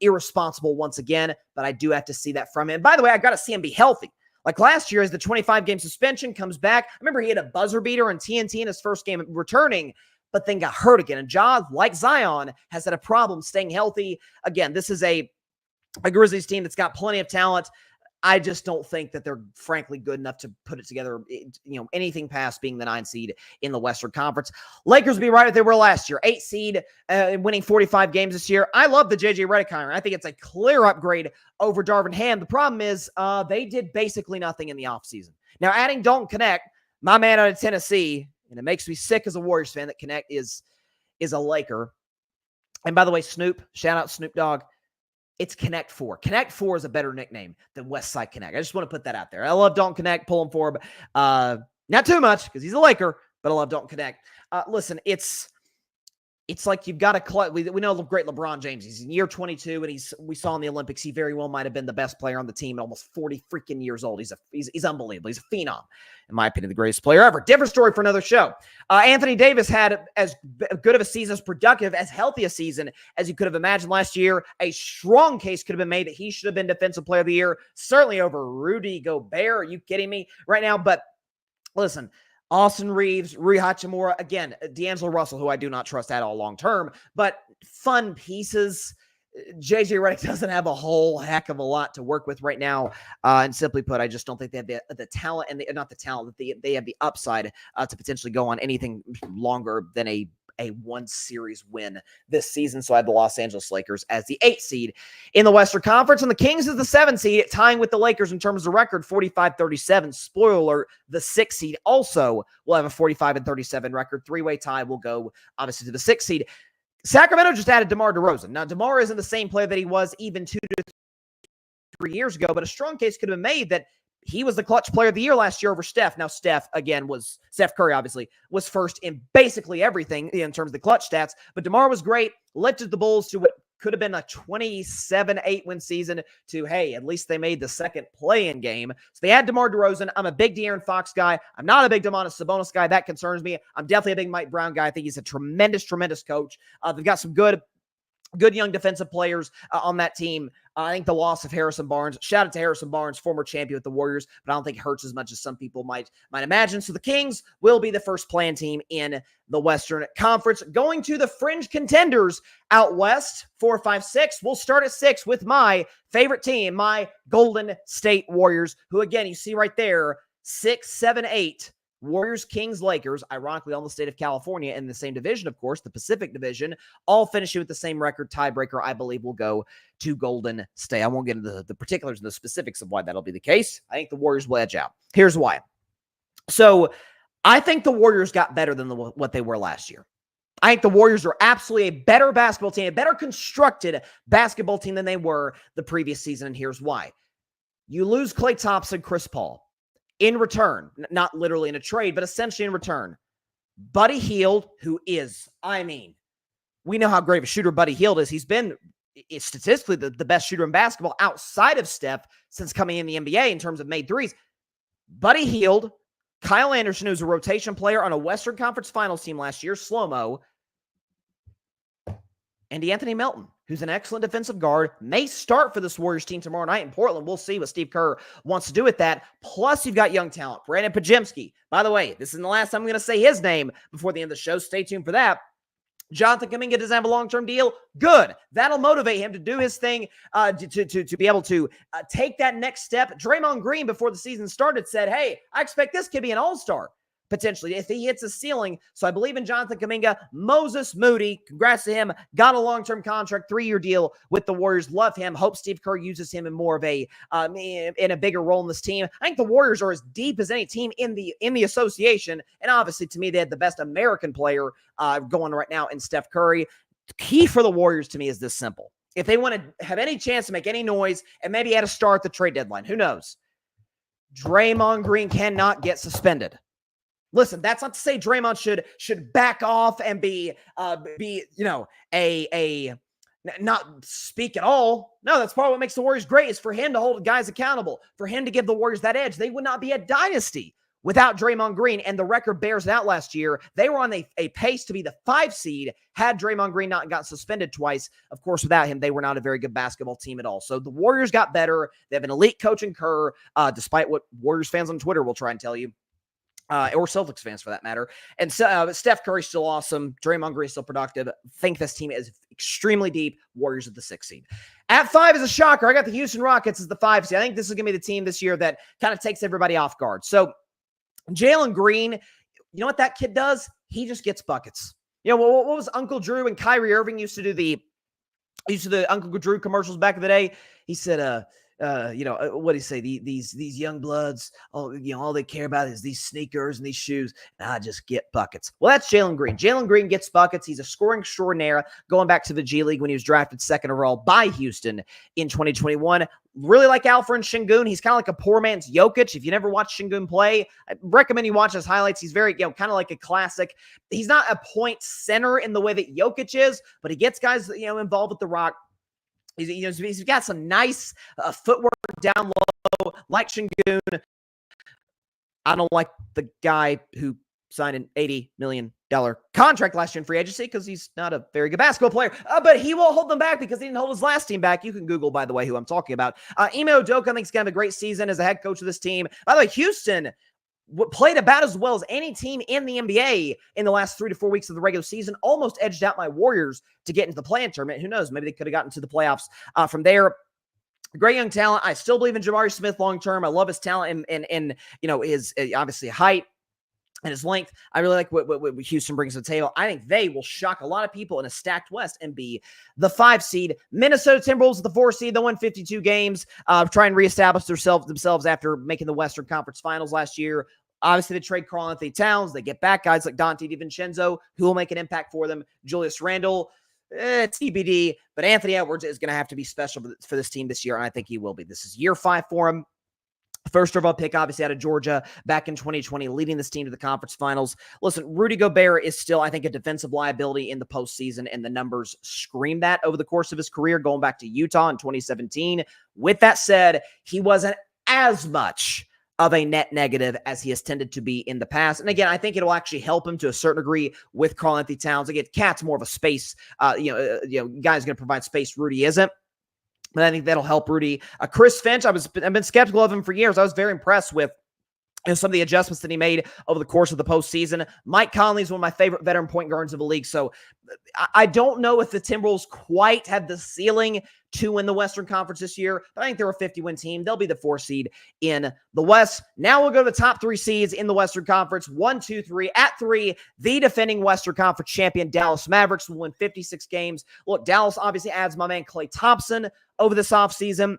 irresponsible once again, but I do have to see that from him. And by the way, I got to see him be healthy. Like last year, as the 25-game suspension comes back, I remember he had a buzzer beater on TNT in his first game returning. but then got hurt again. And Ja, like Zion, has had a problem staying healthy. Again, this is a Grizzlies team that's got plenty of talent. I just don't think that they're frankly good enough to put it together, anything past being the 9 seed in the Western Conference. Lakers will be right where they were last year, 8 seed, winning 45 games this year. I love the JJ Redick hire. I think it's a clear upgrade over Darvin Ham. The problem is they did basically nothing in the offseason. Now, adding Dalton Connect, my man out of Tennessee, and it makes me sick as a Warriors fan that Connect is a Laker. And by the way, Snoop, shout out Snoop Dogg. It's Connect 4. Connect 4 is a better nickname than Westside Connect. I just want to put that out there. I love Dalton Connect, pull him for him. Not too much because he's a Laker, but I love Dalton Connect. Listen, it's like you've got to we know the great LeBron James. He's in year 22, and we saw in the Olympics he very well might have been the best player on the team at almost 40 freaking years old. He's unbelievable. He's a phenom, in my opinion, the greatest player ever. Different story for another show. Anthony Davis had as good of a season, as productive, as healthy a season as you could have imagined last year. A strong case could have been made that he should have been Defensive Player of the Year, certainly over Rudy Gobert. Are you kidding me right now? But listen, Austin Reeves, Rui Hachimura, again, D'Angelo Russell, who I do not trust at all long-term, but fun pieces. JJ Redick doesn't have a whole heck of a lot to work with right now. And simply put, I just don't think they have the talent, and not the talent, they have the upside to potentially go on anything longer than a one series win this season. So I have the Los Angeles Lakers as the 8th seed in the Western Conference, and the Kings is the 7th seed, tying with the Lakers in terms of record, 45-37. Spoiler alert, the 6th seed also will have a 45-37 record. 3-way tie will go obviously to the 6th seed. Sacramento just added DeMar DeRozan. Now, DeMar isn't the same player that he was even 2 to 3 years ago, but a strong case could have been made that he was the clutch player of the year last year over Steph. Now, Steph Curry, obviously, was first in basically everything in terms of the clutch stats, but DeMar was great, lifted the Bulls to what could have been a 27-8 win season to, hey, at least they made the second play-in game. So they had DeMar DeRozan. I'm a big De'Aaron Fox guy. I'm not a big Domantas Sabonis guy. That concerns me. I'm definitely a big Mike Brown guy. I think he's a tremendous, tremendous coach. They've got some good young defensive players on that team. I think the loss of Harrison Barnes, shout out to Harrison Barnes, former champion with the Warriors, but I don't think it hurts as much as some people might imagine. So the Kings will be the first play-in team in the Western Conference. Going to the fringe contenders out west, 4, 5, 6. We'll start at 6 with my favorite team, my Golden State Warriors, who again, you see right there, 6, 7, 8. Warriors, Kings, Lakers, ironically on the state of California in the same division, of course, the Pacific Division, all finishing with the same record. Tiebreaker, I believe, will go to Golden State. I won't get into the particulars and the specifics of why that'll be the case. I think the Warriors will edge out. Here's why. So I think the Warriors got better than what they were last year. I think the Warriors are absolutely a better basketball team, a better constructed basketball team than they were the previous season, and here's why. You lose Klay Thompson, Chris Paul. In return, not literally in a trade, but essentially in return, Buddy Hield, who is, we know how great of a shooter Buddy Hield is. He's been statistically the best shooter in basketball outside of Steph since coming in the NBA in terms of made threes. Buddy Hield, Kyle Anderson, who's a rotation player on a Western Conference Finals team last year, slow-mo, and Anthony Melton, who's an excellent defensive guard, may start for this Warriors team tomorrow night in Portland. We'll see what Steve Kerr wants to do with that. Plus, you've got young talent. Brandon Podziemski. By the way, this isn't the last time I'm going to say his name before the end of the show. Stay tuned for that. Jonathan Kuminga doesn't have a long-term deal. Good. That'll motivate him to do his thing, to be able to take that next step. Draymond Green, before the season started, said, hey, I expect this kid to be an all-star, potentially, if he hits a ceiling. So I believe in Jonathan Kuminga. Moses Moody, congrats to him, got a long-term contract, 3-year deal with the Warriors. Love him. Hope Steve Kerr uses him in more of in a bigger role in this team. I think the Warriors are as deep as any team in the association, and obviously, to me, they had the best American player going right now in Steph Curry. The key for the Warriors, to me, is this simple. If they want to have any chance to make any noise and maybe add a star at the trade deadline, who knows? Draymond Green cannot get suspended. Listen, that's not to say Draymond should back off and be not speak at all. No, that's part of what makes the Warriors great, is for him to hold guys accountable, for him to give the Warriors that edge. They would not be a dynasty without Draymond Green, and the record bears it out last year. They were on a pace to be the 5 seed had Draymond Green not gotten suspended twice. Of course, without him, they were not a very good basketball team at all. So the Warriors got better. They have an elite coach in Kerr, despite what Warriors fans on Twitter will try and tell you. or Celtics fans for that matter. And so Steph Curry's still awesome. Draymond Green's still productive. Think this team is extremely deep. Warriors at the 6th seed. At 5 is a shocker. I got the Houston Rockets as the 5 seed. I think this is going to be the team this year that kind of takes everybody off guard. So Jalen Green, you know what that kid does? He just gets buckets. You know, what was Uncle Drew and Kyrie Irving used to do the Uncle Drew commercials back in the day? He said, what do you say? These young bloods, all they care about is these sneakers and these shoes. And I just get buckets. Well, that's Jalen Green. Jalen Green gets buckets. He's a scoring extraordinaire going back to the G League when he was drafted 2nd overall by Houston in 2021. Really like Alfred Şengün. He's kind of like a poor man's Jokic. If you never watched Şengün play, I recommend you watch his highlights. He's very, kind of like a classic. He's not a point center in the way that Jokic is, but he gets guys, involved with the rock. He's got some nice footwork down low, like Şengün. I don't like the guy who signed an $80 million contract last year in free agency because he's not a very good basketball player. But he won't hold them back because he didn't hold his last team back. You can Google, by the way, who I'm talking about. Ime Udoka, I think, is going to have a great season as a head coach of this team. By the way, Houston played about as well as any team in the NBA in the last 3 to 4 weeks of the regular season, almost edged out my Warriors to get into the play-in tournament. Who knows? Maybe they could have gotten to the playoffs from there. Great young talent. I still believe in Jabari Smith long-term. I love his talent and his obviously height and his length. I really like what Houston brings to the table. I think they will shock a lot of people in a stacked West and be the 5 seed. Minnesota Timberwolves at the 4 seed. They'll win 52 games, try and reestablish themselves after making the Western Conference Finals last year. Obviously, they trade Karl-Anthony Towns. They get back guys like Dante DiVincenzo, who will make an impact for them. Julius Randle, TBD. But Anthony Edwards is going to have to be special for this team this year, and I think he will be. This is year 5 for him. First overall pick, obviously, out of Georgia back in 2020, leading this team to the conference finals. Listen, Rudy Gobert is still, I think, a defensive liability in the postseason, and the numbers scream that over the course of his career, going back to Utah in 2017. With that said, he wasn't as much of a net negative as he has tended to be in the past. And again, I think it'll actually help him to a certain degree with Karl-Anthony Towns. Again, Cat's more of a space, guy's going to provide space. Rudy isn't. But I think that'll help Rudy. Chris Finch, I've been skeptical of him for years. I was very impressed with some of the adjustments that he made over the course of the postseason. Mike Conley is one of my favorite veteran point guards of the league. So I don't know if the Timberwolves quite have the ceiling to win the Western Conference this year, but I think they're a 50-win team. They'll be the 4 seed in the West. Now we'll go to the top 3 seeds in the Western Conference. 1, 2, 3. At 3, the defending Western Conference champion Dallas Mavericks will win 56 games. Look, Dallas obviously adds my man Klay Thompson over this offseason.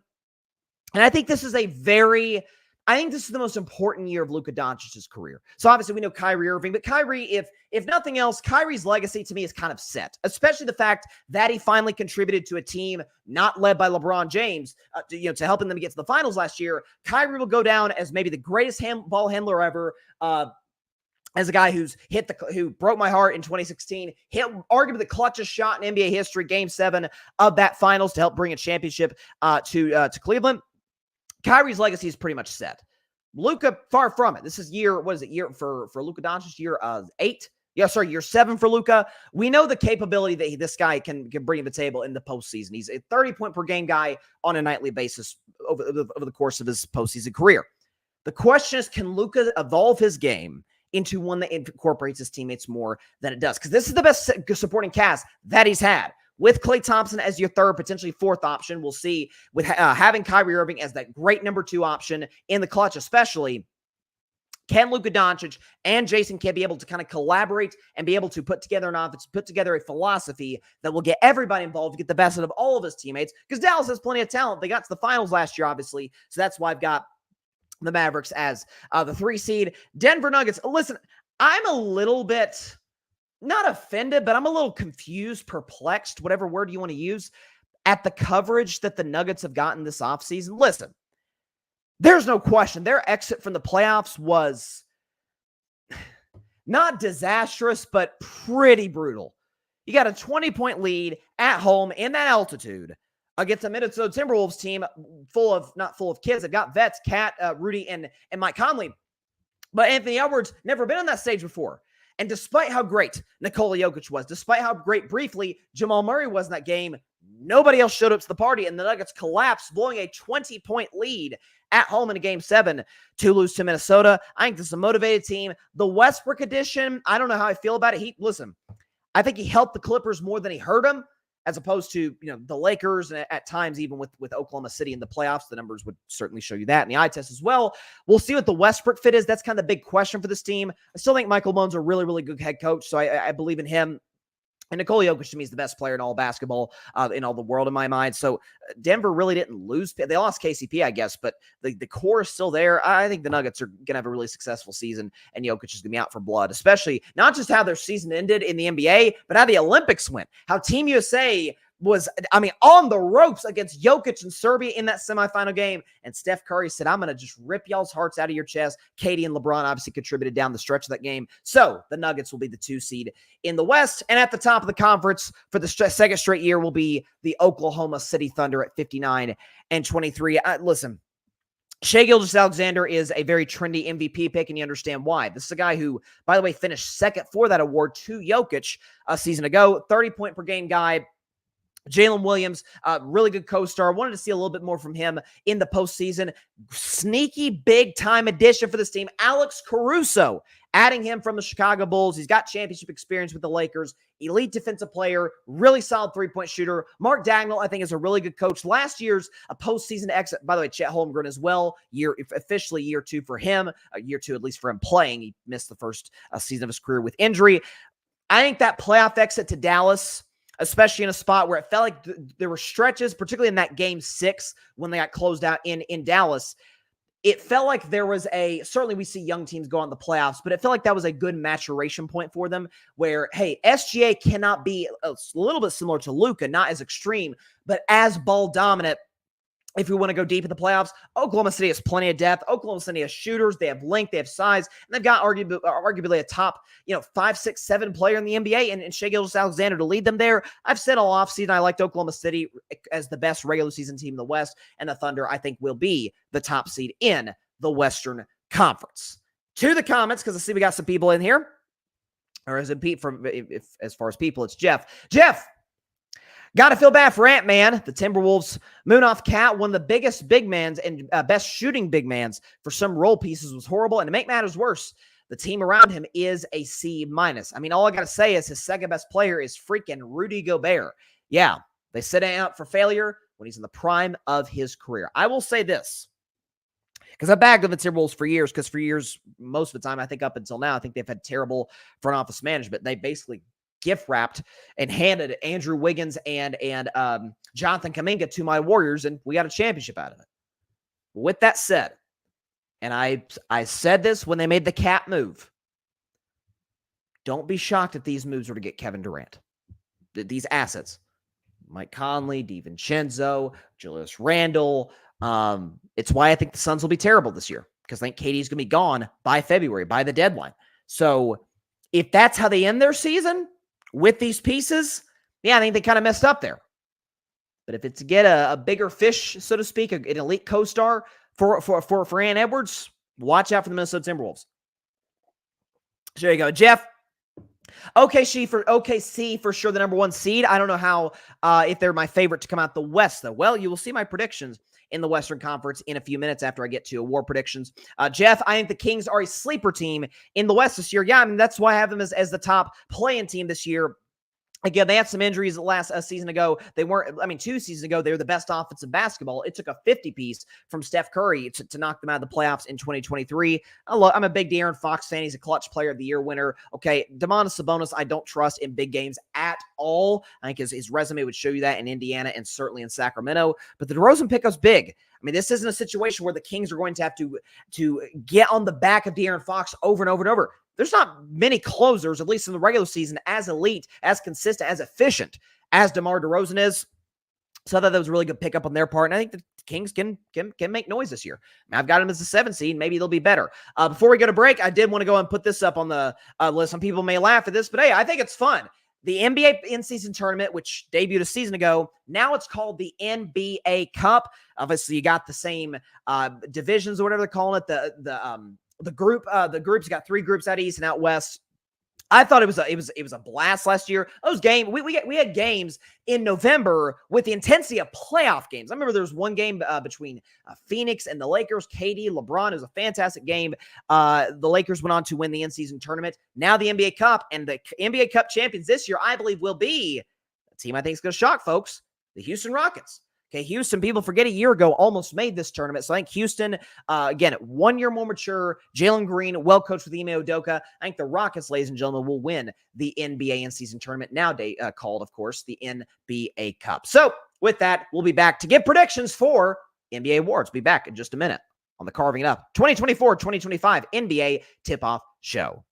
And I think this is the most important year of Luka Doncic's career. So obviously we know Kyrie Irving, but Kyrie, if nothing else, Kyrie's legacy to me is kind of set, especially the fact that he finally contributed to a team not led by LeBron James, to helping them get to the finals last year. Kyrie will go down as maybe the greatest ball handler ever, as a guy who broke my heart in 2016, hit arguably the clutchest shot in NBA history, Game 7 of that finals to help bring a championship to Cleveland. Kyrie's legacy is pretty much set. Luka, far from it. This is year for Luka Doncic, year 8. Year 7 for Luka. We know the capability that this guy can bring to the table in the postseason. He's a 30-point-per-game guy on a nightly basis over the course of his postseason career. The question is, can Luka evolve his game into one that incorporates his teammates more than it does? Because this is the best supporting cast that he's had. With Klay Thompson as your 3rd, potentially 4th option, we'll see with having Kyrie Irving as that great number 2 option in the clutch, especially. Can Luka Doncic and Jason Kidd be able to kind of collaborate and be able to put together an offense, put together a philosophy that will get everybody involved, get the best out of all of his teammates? Because Dallas has plenty of talent. They got to the finals last year, obviously. So that's why I've got the Mavericks as the 3 seed. Denver Nuggets. Listen, I'm a little bit not offended, but I'm a little confused, perplexed, whatever word you want to use, at the coverage that the Nuggets have gotten this offseason. Listen, there's no question. Their exit from the playoffs was not disastrous, but pretty brutal. You got a 20-point lead at home in that altitude against a Minnesota Timberwolves team not full of kids. They've got vets, Cat, Rudy, and Mike Conley. But Anthony Edwards never been on that stage before. And despite how great Nikola Jokic was, despite how great briefly Jamal Murray was in that game, Nobody else showed up to the party, and the Nuggets collapsed, blowing a 20-point lead at home in a Game 7 to lose to Minnesota. I think this is a motivated team. The Westbrook edition, I don't know how I feel about it. Listen, I think he helped the Clippers more than he hurt them, as opposed to, the Lakers, and at times even with Oklahoma City in the playoffs. The numbers would certainly show you that in the eye test as well. We'll see what the Westbrook fit is. That's kind of the big question for this team. I still think Michael Malone's a really, really good head coach, so I believe in him. And Nikola Jokic, to me, is the best player in all basketball, in all the world, in my mind. So Denver really didn't lose. They lost KCP, I guess, but the core is still there. I think the Nuggets are going to have a really successful season, and Jokic is going to be out for blood, especially not just how their season ended in the NBA, but how the Olympics went. How Team USA was, on the ropes against Jokic and Serbia in that semifinal game. And Steph Curry said, I'm going to just rip y'all's hearts out of your chest. KD and LeBron obviously contributed down the stretch of that game. So the Nuggets will be the 2 seed in the West. And at the top of the conference for the second straight year will be the Oklahoma City Thunder at 59-23. Listen, Shai Gilgeous-Alexander is a very trendy MVP pick, and you understand why. This is a guy who, by the way, finished second for that award to Jokic a season ago. 30-point-per-game guy. Jalen Williams, really good co-star. Wanted to see a little bit more from him in the postseason. Sneaky big-time addition for this team. Alex Caruso, adding him from the Chicago Bulls. He's got championship experience with the Lakers. Elite defensive player, really solid three-point shooter. Mark Dagnall, I think, is a really good coach. Last year's a postseason exit, by the way, Chet Holmgren as well. Officially year 2 for him. Year 2, at least for him playing. He missed the first season of his career with injury. I think that playoff exit to Dallas, especially in a spot where it felt like there were stretches, particularly in that Game 6 when they got closed out in Dallas. It felt like there was certainly we see young teams go on the playoffs, but it felt like that was a good maturation point for them where, hey, SGA cannot be a little bit similar to Luka, not as extreme, but as ball dominant. If we want to go deep in the playoffs, Oklahoma City has plenty of depth. Oklahoma City has shooters. They have length. They have size. And they've got arguably a top, 5, 6, 7 player in the NBA and Shai Gilgeous-Alexander to lead them there. I've said all offseason I liked Oklahoma City as the best regular season team in the West, and the Thunder, I think, will be the top seed in the Western Conference. To the comments, because I see we got some people in here. Or is it Pete as far as people, it's Jeff. Jeff! Got to feel bad for Ant-Man. The Timberwolves Moonoff Cat, one of the biggest big mans and best shooting big mans for some role pieces, was horrible. And to make matters worse, the team around him is a C-. All I got to say is his second best player is freaking Rudy Gobert. Yeah, they set him out for failure when he's in the prime of his career. I will say this, because I bagged on the Timberwolves for years, because for years, most of the time, I think up until now, I think they've had terrible front office management. They basically gift wrapped and handed Andrew Wiggins and Jonathan Kuminga to my Warriors, and we got a championship out of it. With that said, and I said this when they made the Cat move, don't be shocked if these moves were to get Kevin Durant. These assets, Mike Conley, DiVincenzo, Julius Randle. It's why I think the Suns will be terrible this year, because I think KD's going to be gone by February, by the deadline. So if that's how they end their season, with these pieces, yeah, I think they kind of messed up there. But if it's to get a bigger fish, so to speak, an elite co-star for Ant Edwards, watch out for the Minnesota Timberwolves. So there you go, Jeff. OKC for sure the number 1 seed. I don't know how if they're my favorite to come out the West, though. Well, you will see my predictions in the Western Conference in a few minutes after I get to award predictions. Jeff, I think the Kings are a sleeper team in the West this year. Yeah, that's why I have them as the top playing team this year. Again, they had some injuries last season ago. They weren't, 2 seasons ago, they were the best offense in basketball. It took a 50-piece from Steph Curry to knock them out of the playoffs in 2023. I'm a big De'Aaron Fox fan. He's a clutch player of the year winner. Okay, Domantas Sabonis, I don't trust in big games at all. I think his resume would show you that in Indiana and certainly in Sacramento. But the DeRozan pickup's big. This isn't a situation where the Kings are going to have to get on the back of De'Aaron Fox over and over and over. There's not many closers, at least in the regular season, as elite, as consistent, as efficient as DeMar DeRozan is. So I thought that was a really good pickup on their part. And I think the Kings can make noise this year. I've got them as a 7 seed. Maybe they'll be better. Before we go to break, I did want to go and put this up on the list. Some people may laugh at this, but hey, I think it's fun. The NBA in-season tournament, which debuted a season ago, now it's called the NBA Cup. Obviously, you got the same divisions or whatever they're calling it. The groups got 3 groups out east and out west. I thought it was a blast last year. Those games we had games in November with the intensity of playoff games. I remember there was one game between Phoenix and the Lakers. KD, LeBron. It was a fantastic game. The Lakers went on to win the in-season tournament. Now the NBA Cup, and the NBA Cup champions this year, I believe, will be a team I think is going to shock folks: the Houston Rockets. Okay, Houston, people forget a year ago, almost made this tournament. So I think Houston, again, 1 year more mature. Jalen Green, well coached with Ime Udoka. I think the Rockets, ladies and gentlemen, will win the NBA in-season tournament, nowadays called, of course, the NBA Cup. So with that, we'll be back to give predictions for NBA awards. Be back in just a minute on the Carving It Up 2024-2025 NBA Tip-Off Show.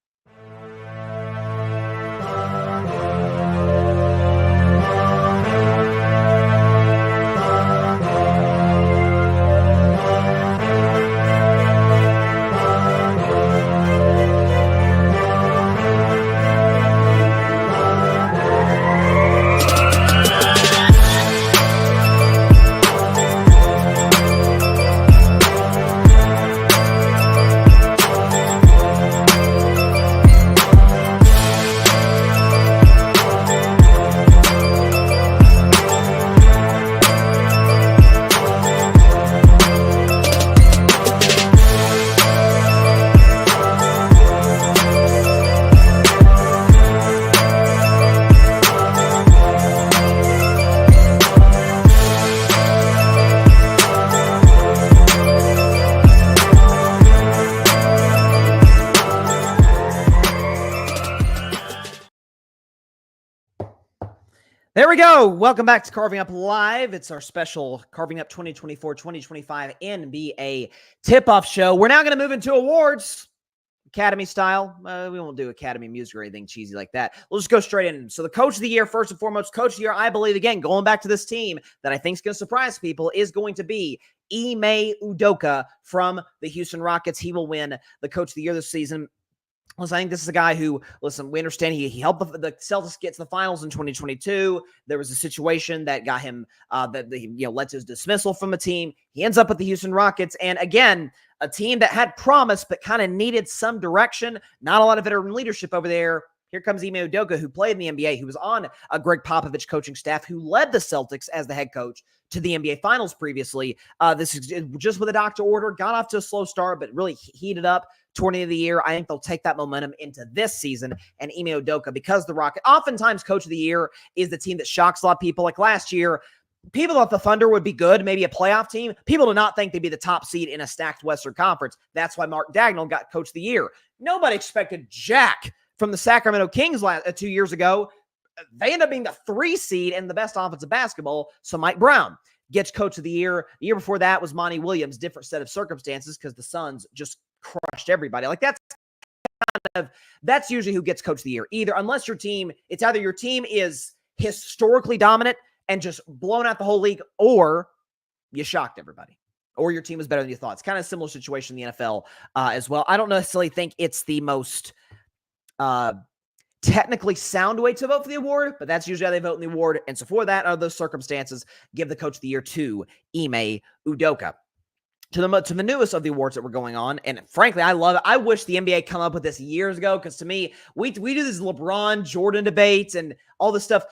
There we go. Welcome back to Carving Up Live. It's our special Carving Up 2024-2025 NBA Tip-Off Show. We're now going to move into awards, Academy style. We won't do Academy music or anything cheesy like that. We'll just go straight in. So the Coach of the Year, first and foremost, Coach of the Year, I believe, again, going back to this team that I think is going to surprise people, is going to be Ime Udoka from the Houston Rockets. He will win the Coach of the Year this season. Listen, I think this is a guy who, listen, we understand he helped the Celtics get to the finals in 2022. There was a situation that got him, led to his dismissal from the team. He ends up with the Houston Rockets. And again, a team that had promise, but kind of needed some direction. Not a lot of veteran leadership over there. Here comes Ime Udoka, who played in the NBA, who was on a Greg Popovich coaching staff, who led the Celtics as the head coach to the NBA Finals previously. This is just with a doctor order, got off to a slow start, but really heated up toward the end of the year. I think they'll take that momentum into this season. And Ime Udoka, because the Rocket, oftentimes Coach of the Year is the team that shocks a lot of people. Like last year, people thought the Thunder would be good, maybe a playoff team. People did not think they'd be the top seed in a stacked Western Conference. That's why Mark Dagnall got Coach of the Year. Nobody expected jack from the Sacramento Kings 2 years ago. They ended up being the 3 seed and the best offense of basketball. So Mike Brown gets Coach of the Year. The year before that was Monty Williams, different set of circumstances because the Suns just crushed everybody. Like that's usually who gets Coach of the Year. Unless your team is historically dominant and just blown out the whole league, or you shocked everybody, or your team was better than you thought. It's kind of a similar situation in the NFL as well. I don't necessarily think it's the most technically sound way to vote for the award, but that's usually how they vote in the award. And so for that, under those circumstances, give the Coach of the Year to Ime Udoka. To the newest of the awards that were going on, and frankly, I love it. I wish the NBA come up with this years ago, because to me, we do these LeBron, Jordan debates and all this stuff.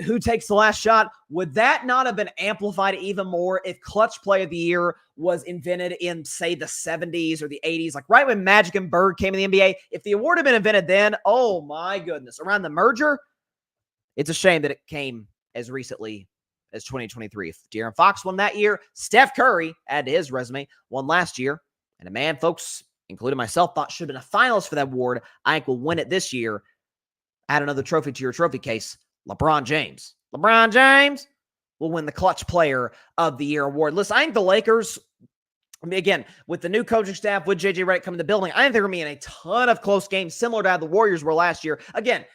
Who takes the last shot? Would that not have been amplified even more if Clutch Play of the Year was invented in, say, the 70s or the 80s, like right when Magic and Bird came in the NBA? If the award had been invented then, oh my goodness, around the merger, it's a shame that it came as recently as 2023. If De'Aaron Fox won that year, Steph Curry, add to his resume, won last year. And a man, folks, including myself, thought should have been a finalist for that award, I think will win it this year. Add another trophy to your trophy case. LeBron James. LeBron James will win the Clutch Player of the Year award. Listen, I think the Lakers, again, with the new coaching staff, with J.J. Redick coming to the building, I think they're going to be in a ton of close games, similar to how the Warriors were last year. Again,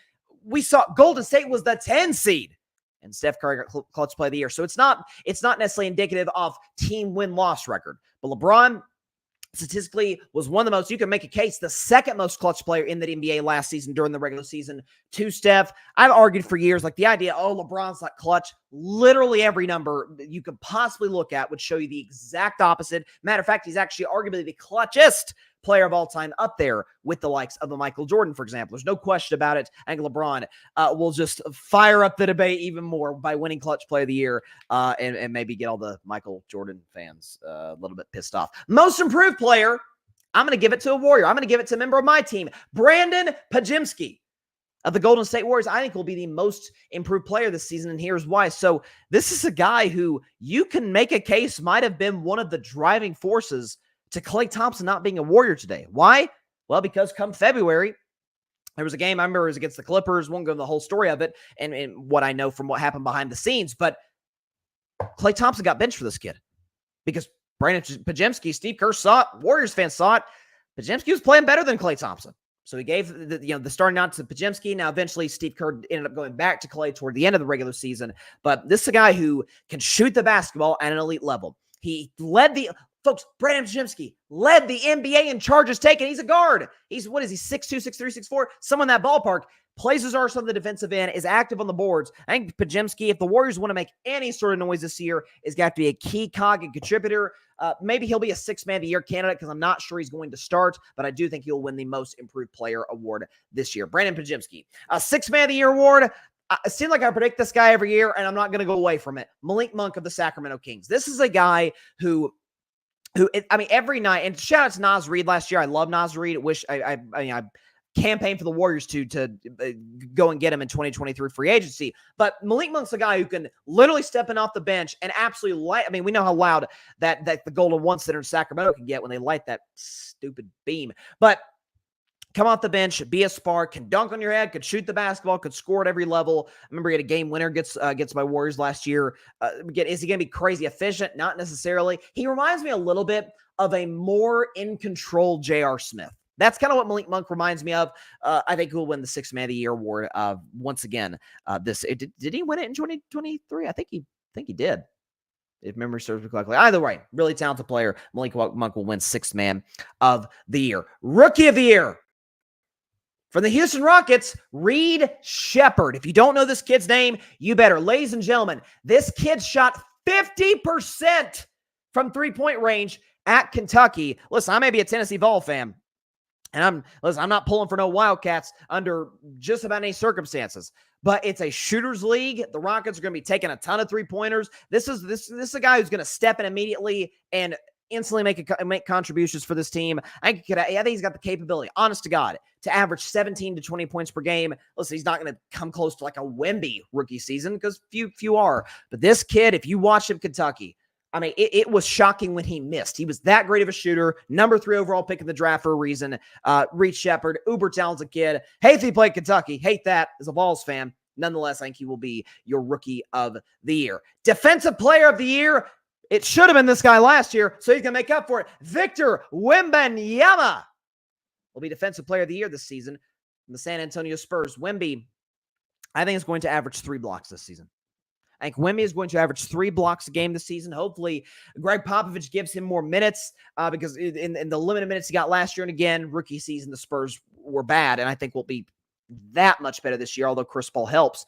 we saw Golden State was the 10 seed, and Steph Curry got Clutch Play of the Year. So it's not necessarily indicative of team win-loss record. But LeBron statistically was one of the most, you can make a case, the second most clutch player in the NBA last season during the regular season to Steph. I've argued for years, like the idea, oh, LeBron's not clutch. literally every number you could possibly look at would show you the exact opposite. Matter of fact, he's actually arguably the clutchest player of all time, up there with the likes of a Michael Jordan, for example. There's no question about it. I think LeBron will just fire up the debate even more by winning Clutch Player of the Year and maybe get all the Michael Jordan fans a little bit pissed off. Most improved player, I'm going to give it to a Warrior. I'm going to give it to a member of my team, Brandon Pajimski of the Golden State Warriors. I think will be the most improved player this season, and here's why. So this is a guy who you can make a case might have been one of the driving forces to Klay Thompson not being a Warrior today. Why? Well, because come February, there was a game, I remember it was against the Clippers. Won't go into the whole story of it and what I know from what happened behind the scenes, but Klay Thompson got benched for this kid because Brandon Pajimski, Steve Kerr saw it, Warriors fans saw it. Pajimski was playing better than Klay Thompson. So he gave the starting out to Pajimski. Now, eventually, Steve Kerr ended up going back to Klay toward the end of the regular season. But this is a guy who can shoot the basketball at an elite level. He led the... Folks, Brandon Pajimski led the NBA in charges taken. He's a guard. He's, 6'2", 6'3", 6'4", someone in that ballpark. Plays his arse on the defensive end, is active on the boards. I think Pajimski, if the Warriors want to make any sort of noise this year, is got to be a key cog and contributor. Maybe he'll be a Sixth-Man of the Year candidate because I'm not sure he's going to start, but I do think he'll win the Most Improved Player award this year. Brandon Pajimski. A Sixth-Man of the Year award. It seems like I predict this guy every year, and I'm not going to go away from it. Malik Monk of the Sacramento Kings. This is a guy who every night, and shout out to Naz Reid last year. I love Naz Reid. I campaigned for the Warriors to go and get him in 2023 free agency. But Malik Monk's a guy who can literally step in off the bench and absolutely light. I mean, we know how loud that the Golden One Center in Sacramento can get when they light that stupid beam. But come off the bench, be a spark, can dunk on your head, could shoot the basketball, could score at every level. I remember he had a game winner against my Warriors last year. Again, is he going to be crazy efficient? Not necessarily. He reminds me a little bit of a more in-control J.R. Smith. That's kind of what Malik Monk reminds me of. I think he'll win the Sixth Man of the Year award once again. Did he win it in 2023? I think he did. If memory serves me correctly. Either way, really talented player. Malik Monk will win Sixth Man of the Year. Rookie of the Year. For the Houston Rockets, Reed Sheppard. If you don't know this kid's name, you better. Ladies and gentlemen, this kid shot 50% from three-point range at Kentucky. Listen, I may be a Tennessee Vol fan, and I'm not pulling for no Wildcats under just about any circumstances. But it's a shooter's league. The Rockets are going to be taking a ton of three-pointers. This is a guy who's going to step in immediately and instantly make contributions for this team. I think he's got the capability, honest to God, to average 17 to 20 points per game. Listen, he's not going to come close to like a Wemby rookie season because few are. But this kid, if you watch him Kentucky, I mean, it was shocking when he missed. He was that great of a shooter. Number 3 overall pick in the draft for a reason. Reed Sheppard, uber talented kid. Hate that he played Kentucky. Hate that as a Vols fan. Nonetheless, I think he will be your Rookie of the Year. Defensive Player of the Year. It should have been this guy last year, so he's going to make up for it. Victor Wembanyama will be Defensive Player of the Year this season from the San Antonio Spurs. Wemby, I think, is going to average 3 blocks this season. I think Wemby is going to average 3 blocks a game this season. Hopefully, Greg Popovich gives him more minutes because in the limited minutes he got last year, and again, rookie season, the Spurs were bad, and I think will be that much better this year, although Chris Paul helps.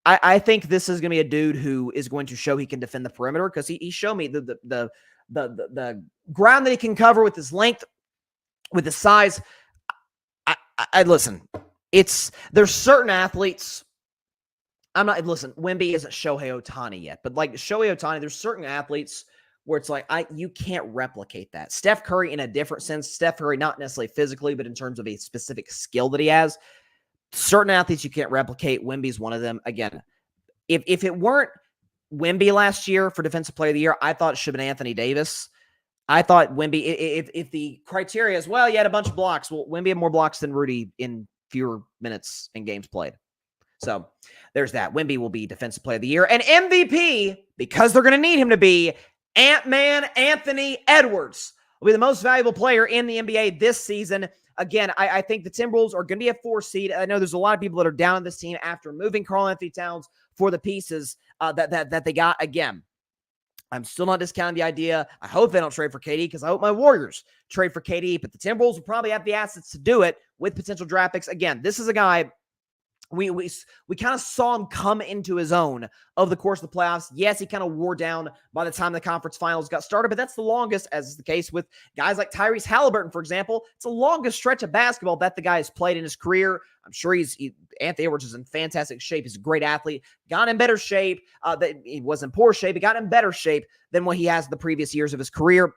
I think this is going to be a dude who is going to show he can defend the perimeter because he showed me the ground that he can cover with his length, with his size. I listen. There's certain athletes. Wemby isn't Shohei Ohtani yet, but like Shohei Ohtani, there's certain athletes where it's like you can't replicate that. Steph Curry in a different sense. Steph Curry not necessarily physically, but in terms of a specific skill that he has. Certain athletes you can't replicate. Wemby's one of them. Again, if it weren't Wemby last year for Defensive Player of the Year, I thought it should have been Anthony Davis. I thought Wemby, if the criteria is, well, you had a bunch of blocks. Well, Wemby had more blocks than Rudy in fewer minutes in games played. So there's that. Wemby will be Defensive Player of the Year. And MVP, because they're going to need him to be, Ant-Man Anthony Edwards will be the most valuable player in the NBA this season. Again, I think the Timberwolves are going to be a 4 seed. I know there's a lot of people that are down on this team after moving Karl-Anthony Towns for the pieces that they got. Again, I'm still not discounting the idea. I hope they don't trade for KD because I hope my Warriors trade for KD, but the Timberwolves will probably have the assets to do it with potential draft picks. Again, this is a guy we kind of saw him come into his own over the course of the playoffs. Yes, he kind of wore down by the time the conference finals got started, but that's the longest, as is the case with guys like Tyrese Halliburton, for example. It's the longest stretch of basketball that the guy has played in his career. I'm sure Anthony Edwards is in fantastic shape. He's a great athlete. Got in better shape. He was in poor shape. He got in better shape than what he has the previous years of his career.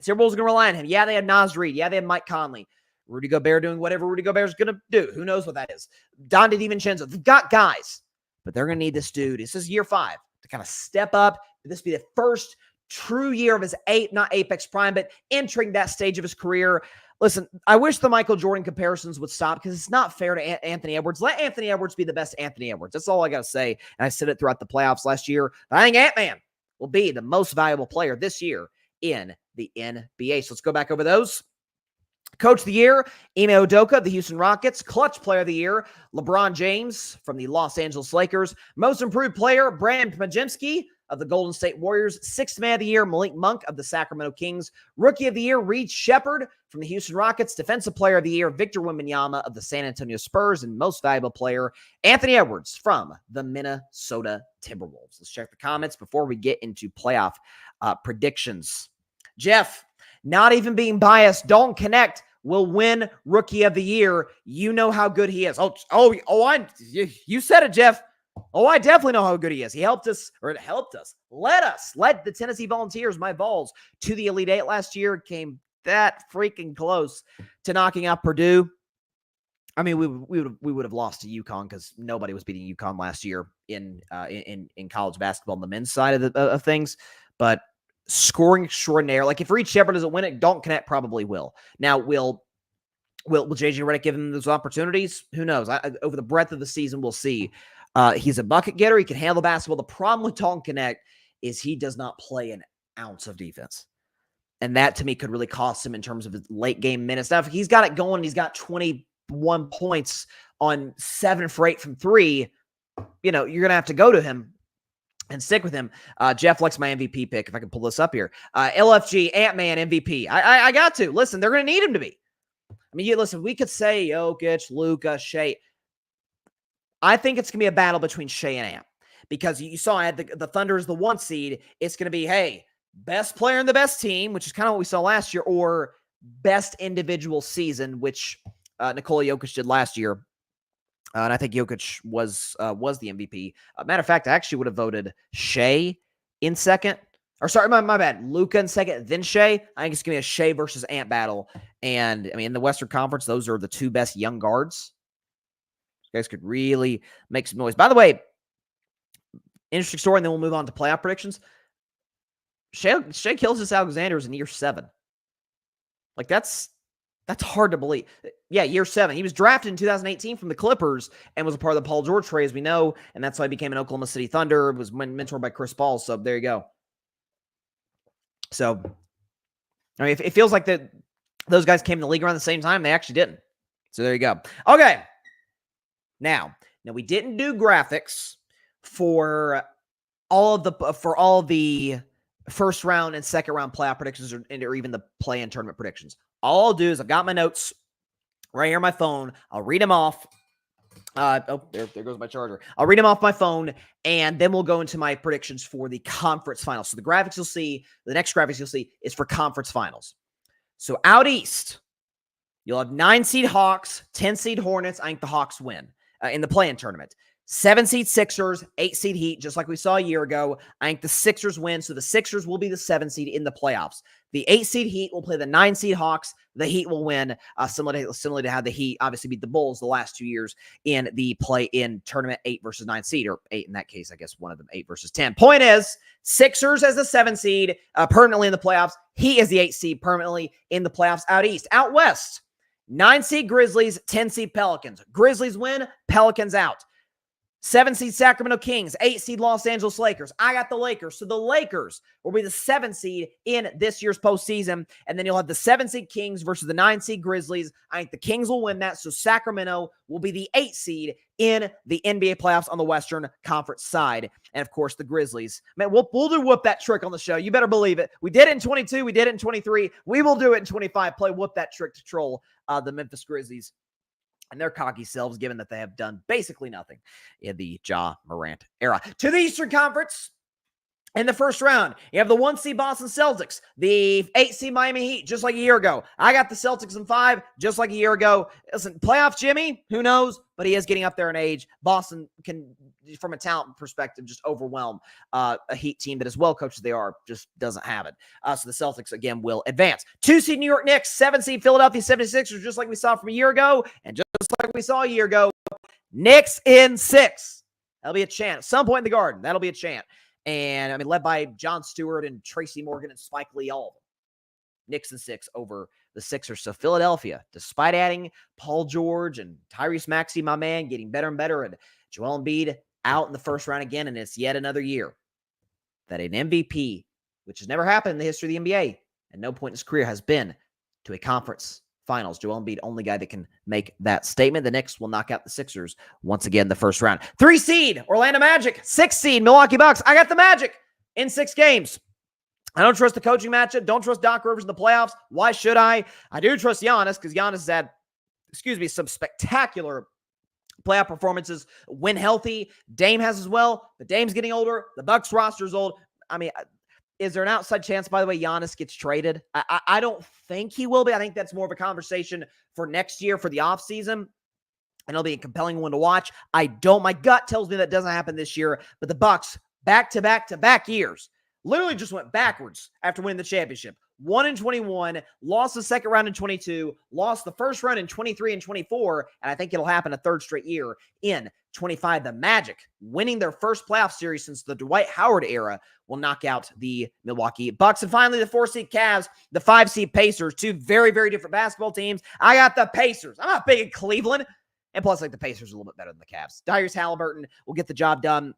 Timberwolves are going to rely on him. Yeah, they had Naz Reid. Yeah, they had Mike Conley. Rudy Gobert doing whatever Rudy Gobert is going to do. Who knows what that is? Donte DiVincenzo. They've got guys, but they're going to need this dude. This is year 5 to kind of step up. This be the first true year of his not apex prime, but entering that stage of his career. Listen, I wish the Michael Jordan comparisons would stop because it's not fair to Anthony Edwards. Let Anthony Edwards be the best Anthony Edwards. That's all I got to say. And I said it throughout the playoffs last year. But I think Ant-Man will be the most valuable player this year in the NBA. So let's go back over those. Coach of the Year, Ime Udoka of the Houston Rockets. Clutch Player of the Year, LeBron James from the Los Angeles Lakers. Most Improved Player, Brandon Majemski of the Golden State Warriors. Sixth Man of the Year, Malik Monk of the Sacramento Kings. Rookie of the Year, Reed Shepherd from the Houston Rockets. Defensive Player of the Year, Victor Wembanyama of the San Antonio Spurs. And Most Valuable Player, Anthony Edwards from the Minnesota Timberwolves. Let's check the comments before we get into playoff predictions. Jeff, not even being biased, Dalton Connect will win Rookie of the Year. You know how good he is. You said it, Jeff. Oh, I definitely know how good he is. He helped us, led the Tennessee Volunteers, my Vols, to the Elite Eight last year. Came that freaking close to knocking out Purdue. I mean, we would have lost to UConn because nobody was beating UConn last year in college basketball on the men's side of things. But scoring extraordinaire. Like if Reed Shepherd doesn't win it, Dalton Connect probably will. Now, will JJ Redick give him those opportunities? Who knows? Over the breadth of the season, we'll see. He's a bucket getter. He can handle basketball. The problem with Dalton Connect is he does not play an ounce of defense. And that, to me, could really cost him in terms of his late game minutes. Now, if he's got it going, he's got 21 points on 7 for 8 from 3, you're going to have to go to him and stick with him. Jeff likes my MVP pick, if I can pull this up here. LFG, Ant-Man MVP. I got to. Listen, they're going to need him to be. I mean, listen, we could say Jokic, Luka, Shea. I think it's going to be a battle between Shea and Ant. Because you saw I had the Thunder is the 1 seed. It's going to be, hey, best player in the best team, which is kind of what we saw last year, or best individual season, which Nikola Jokic did last year. And I think Jokic was the MVP. Matter of fact, I actually would have voted Shea in second. Or sorry, my bad. Luka in second, then Shea. I think it's going to be a Shea versus Ant battle. And, I mean, in the Western Conference, those are the 2 best young guards. You guys could really make some noise. By the way, interesting story, and then we'll move on to playoff predictions. Shea Gilgeous-Alexander is in year 7. Like, that's hard to believe. Yeah, year 7. He was drafted in 2018 from the Clippers and was a part of the Paul George trade, as we know, and that's why he became an Oklahoma City Thunder, was mentored by Chris Paul, so there you go. So, I mean, it feels like that those guys came in the league around the same time. They actually didn't. So there you go. Okay. Now we didn't do graphics for all the first round and second round playoff predictions or even the play-in tournament predictions. All I'll do is I've got my notes right here on my phone. I'll read them off. There goes my charger. I'll read them off my phone, and then we'll go into my predictions for the conference finals. So the graphics you'll see, the next graphics you'll see is for conference finals. So out east, you'll have 9-seed Hawks, 10-seed Hornets. I think the Hawks win in the play-in tournament. 7-seed Sixers, 8-seed Heat, just like we saw a year ago. I think the Sixers win, so the Sixers will be the 7-seed in the playoffs. The 8-seed Heat will play the 9-seed Hawks. The Heat will win, similar to how the Heat obviously beat the Bulls the last 2 years in the play-in tournament, 8 versus 9 seed, or 8 in that case, I guess one of them, 8 versus 10. Point is, Sixers as the 7 seed permanently in the playoffs. Heat as the 8 seed permanently in the playoffs out east. Out west, 9-seed Grizzlies, 10-seed Pelicans. Grizzlies win, Pelicans out. 7-seed Sacramento Kings, 8-seed Los Angeles Lakers. I got the Lakers. So the Lakers will be the 7 seed in this year's postseason. And then you'll have the 7-seed Kings versus the 9-seed Grizzlies. I think the Kings will win that. So Sacramento will be the 8 seed in the NBA playoffs on the Western Conference side. And of course, the Grizzlies. Man, we'll do Whoop That Trick on the show. You better believe it. We did it in 22. We did it in 23. We will do it in 25. Play Whoop That Trick to troll the Memphis Grizzlies and their cocky selves, given that they have done basically nothing in the Ja Morant era. To the Eastern Conference, in the first round, you have the 1 seed Boston Celtics, the 8 seed Miami Heat, just like a year ago. I got the Celtics in 5, just like a year ago. Listen, playoff Jimmy, who knows? But he is getting up there in age. Boston can, from a talent perspective, just overwhelm a Heat team that, as well coached as they are, just doesn't have it. So the Celtics, again, will advance. 2 seed New York Knicks, 7 seed Philadelphia 76ers, just like we saw from a year ago, and just like we saw a year ago, Knicks in 6. That'll be a chant. At some point in the Garden, that'll be a chant. And, I mean, led by John Stewart and Tracy Morgan and Spike Lee, all of them. Knicks in 6 over the Sixers. So Philadelphia, despite adding Paul George and Tyrese Maxey, my man, getting better and better, and Joel Embiid out in the first round again, and it's yet another year that an MVP, which has never happened in the history of the NBA, at no point in his career has been to a conference finals. Joel Embiid, only guy that can make that statement. The Knicks will knock out the Sixers once again in the first round. 3 seed, Orlando Magic. 6 seed, Milwaukee Bucks. I got the Magic in 6 games. I don't trust the coaching matchup. Don't trust Doc Rivers in the playoffs. Why should I? I do trust Giannis because Giannis has had, some spectacular playoff performances when healthy. Dame has as well, but Dame's getting older. The Bucks roster is old. I mean, is there an outside chance, by the way, Giannis gets traded? I don't think he will be. I think that's more of a conversation for next year for the offseason. And it'll be a compelling one to watch. My gut tells me that doesn't happen this year, but the Bucks, back-to-back years, literally just went backwards after winning the championship. 1 in 21, lost the second round in 22, lost the first round in 23 and 24, and I think it'll happen a third straight year in 25. The Magic, winning their first playoff series since the Dwight Howard era, will knock out the Milwaukee Bucks. And finally, the 4 seed Cavs, the 5 seed Pacers, 2 very, very different basketball teams. I got the Pacers. I'm not big in Cleveland, and plus, the Pacers are a little bit better than the Cavs. Tyrese Halliburton will get the job done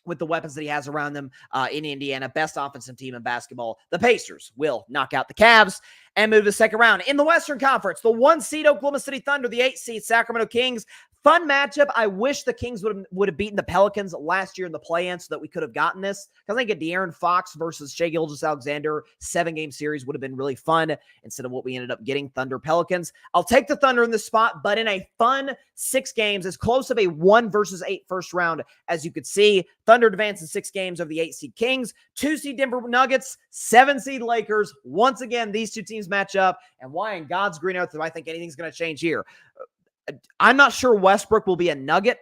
with the weapons that he has around them in Indiana. Best offensive team in basketball. The Pacers will knock out the Cavs and move to the second round. In the Western Conference, the 1 seed Oklahoma City Thunder, the 8 seed Sacramento Kings. Fun matchup. I wish the Kings would have beaten the Pelicans last year in the play-in so that we could have gotten this. Because I think a De'Aaron Fox versus Shai Gilgeous-Alexander 7-game series would have been really fun instead of what we ended up getting, Thunder Pelicans. I'll take the Thunder in this spot, but in a fun 6 games, as close of a 1 versus 8 first round as you could see. Thunder advanced in 6 games over the 8 seed Kings, 2 seed Denver Nuggets, 7 seed Lakers. Once again, these 2 teams match up. And why in God's green earth do I think anything's going to change here? I'm not sure Westbrook will be a Nugget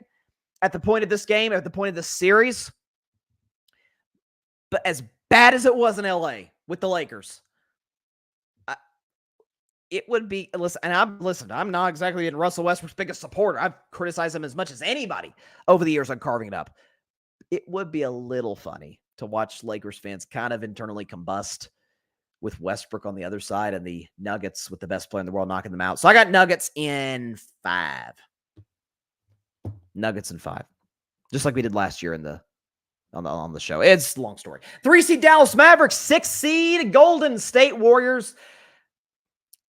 at the point of this game, at the point of this series. But as bad as it was in LA with the Lakers, it would be, I'm not exactly in Russell Westbrook's biggest supporter. I've criticized him as much as anybody over the years on Carving It Up. It would be a little funny to watch Lakers fans kind of internally combust with Westbrook on the other side and the Nuggets with the best player in the world knocking them out. So I got Nuggets in 5. Nuggets in 5. Just like we did last year on the show. It's a long story. 3 seed Dallas Mavericks, 6 seed Golden State Warriors.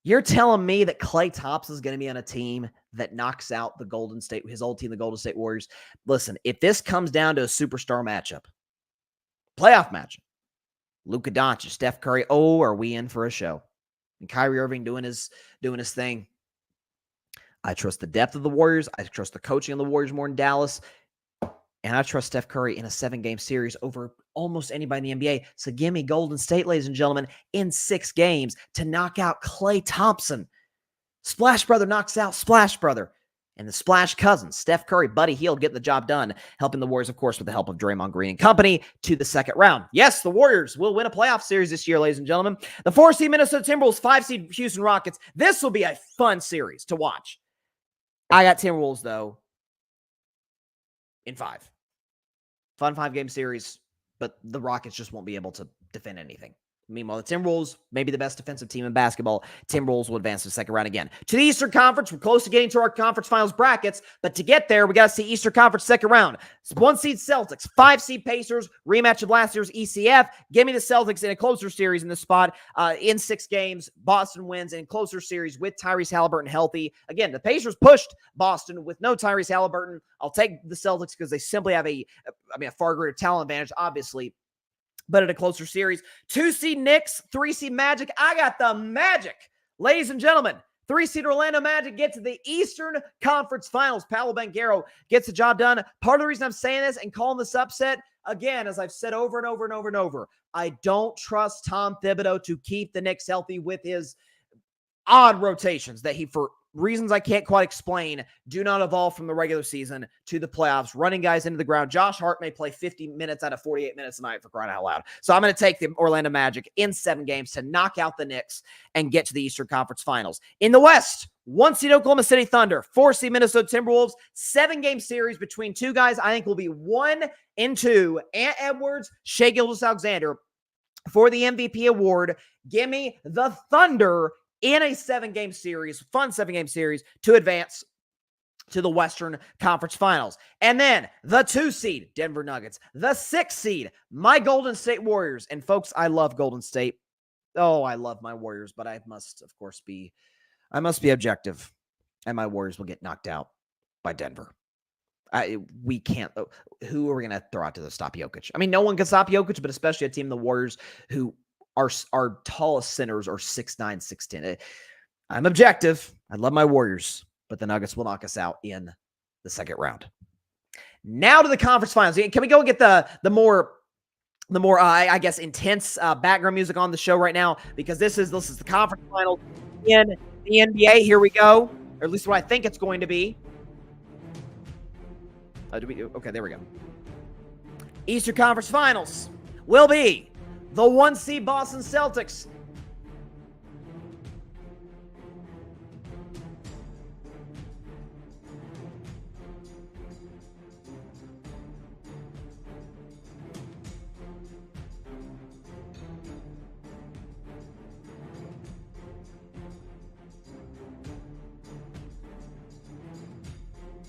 You're telling me that Klay Thompson is going to be on a team that knocks out his old team, the Golden State Warriors? Listen, if this comes down to a superstar matchup, playoff matchup, Luka Doncic, Steph Curry, are we in for a show? And Kyrie Irving doing his thing. I trust the depth of the Warriors. I trust the coaching of the Warriors more than Dallas. And I trust Steph Curry in a 7-game series over almost anybody in the NBA. So give me Golden State, ladies and gentlemen, in 6 games to knock out Klay Thompson. Splash Brother knocks out Splash Brother. And the Splash Cousins, Steph Curry, Buddy Hield, getting the job done, helping the Warriors, of course, with the help of Draymond Green and company, to the second round. Yes, the Warriors will win a playoff series this year, ladies and gentlemen. The 4 seed Minnesota Timberwolves, 5 seed Houston Rockets. This will be a fun series to watch. I got Timberwolves, though, in 5. Fun 5-game series, but the Rockets just won't be able to defend anything. Meanwhile, the Timberwolves, maybe the best defensive team in basketball. Timberwolves will advance to the second round again. To the Eastern Conference, we're close to getting to our conference finals brackets, but to get there, we got to see Eastern Conference second round. It's 1 seed Celtics, 5 seed Pacers, rematch of last year's ECF. Give me the Celtics in a closer series in this spot. In 6 games, Boston wins in a closer series with Tyrese Halliburton healthy. Again, the Pacers pushed Boston with no Tyrese Halliburton. I'll take the Celtics because they simply have a far greater talent advantage, obviously, but at a closer series. 2 seed Knicks, 3 seed Magic. I got the Magic. Ladies and gentlemen, 3-seed Orlando Magic get to the Eastern Conference Finals. Paolo Banchero gets the job done. Part of the reason I'm saying this and calling this upset, again, as I've said over and over and over and over, I don't trust Tom Thibodeau to keep the Knicks healthy with his odd rotations that he, for reasons I can't quite explain, do not evolve from the regular season to the playoffs, running guys into the ground. Josh Hart may play 50 minutes out of 48 minutes a night, for crying out loud. So I'm going to take the Orlando Magic in 7 games to knock out the Knicks and get to the Eastern Conference Finals. In the West, 1-seed Oklahoma City Thunder, 4-seed Minnesota Timberwolves, 7-game series between two guys I think will be 1 and 2, Ant Edwards, Shai Gilgeous-Alexander, for the MVP award. Give me the Thunder in a 7-game series, fun 7-game series, to advance to the Western Conference Finals. And then the 2-seed Denver Nuggets, the 6-seed my Golden State Warriors. And folks, I love Golden State. Oh, I love my Warriors, but I must, of course, be objective. And my Warriors will get knocked out by Denver. We can't. Who are we going to throw out to stop Jokic? I mean, no one can stop Jokic, but especially a team, the Warriors, who our tallest centers are 6'9", 6'10". I'm objective. I love my Warriors, but the Nuggets will knock us out in the second round. Now to the conference finals. Can we go and get the more I guess intense background music on the show right now, because this is the conference finals in the NBA. Here we go, or at least what I think it's going to be. Okay, there we go. Eastern Conference Finals will be the 1-seed Boston Celtics.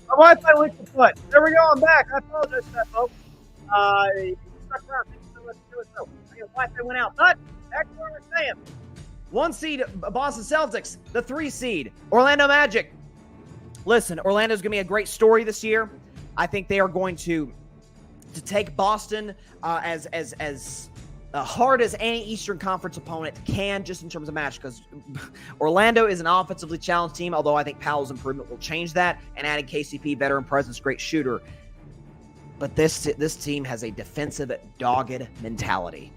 My Wi-Fi went to foot. There we go. I'm back. I apologize for that, folks. Stuck around. Thank you so much for doing so. Wi-Fi went out. But back to what we're saying. 1-seed Boston Celtics. The 3-seed Orlando Magic. Listen, Orlando's going to be a great story this year. I think they are going to take Boston as hard as any Eastern Conference opponent can, just in terms of match, because Orlando is an offensively challenged team, although I think Powell's improvement will change that, and adding KCP, veteran presence, great shooter. But this team has a defensive, dogged mentality,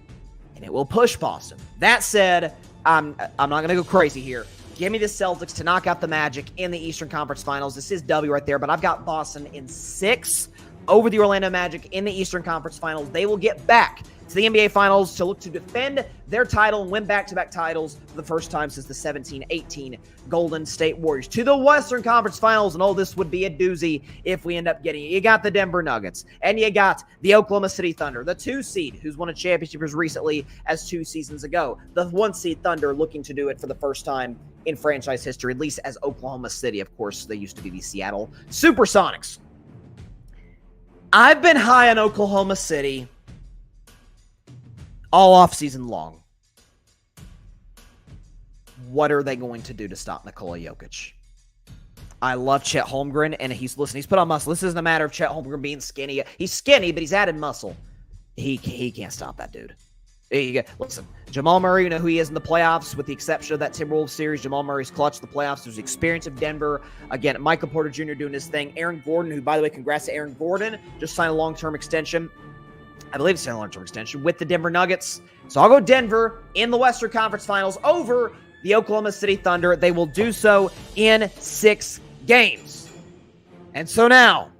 and it will push Boston. That said, I'm not going to go crazy here. Give me the Celtics to knock out the Magic in the Eastern Conference Finals. This is W right there, but I've got Boston in 6 over the Orlando Magic in the Eastern Conference Finals. They will get back to the NBA Finals to look to defend their title and win back-to-back titles for the first time since the 17-18 Golden State Warriors. To the Western Conference Finals, and this would be a doozy if we end up getting it. You got the Denver Nuggets, and you got the Oklahoma City Thunder, the 2-seed, who's won a championship as recently as 2 seasons ago. The 1-seed Thunder looking to do it for the first time in franchise history, at least as Oklahoma City. Of course, they used to be the Seattle Supersonics. I've been high on Oklahoma City all offseason long. What are they going to do to stop Nikola Jokic? I love Chet Holmgren, and he's put on muscle. This isn't a matter of Chet Holmgren being skinny. He's skinny, but he's added muscle. He can't stop that dude. Listen, Jamal Murray, you know who he is in the playoffs, with the exception of that Timberwolves series. Jamal Murray's clutch in the playoffs. There's the experience of Denver. Again, Michael Porter Jr. doing his thing. Aaron Gordon, who, by the way, congrats to Aaron Gordon, just signed a long-term extension. I believe it's a long-term extension with the Denver Nuggets. So I'll go Denver in the Western Conference Finals over the Oklahoma City Thunder. They will do so in 6 games. And so now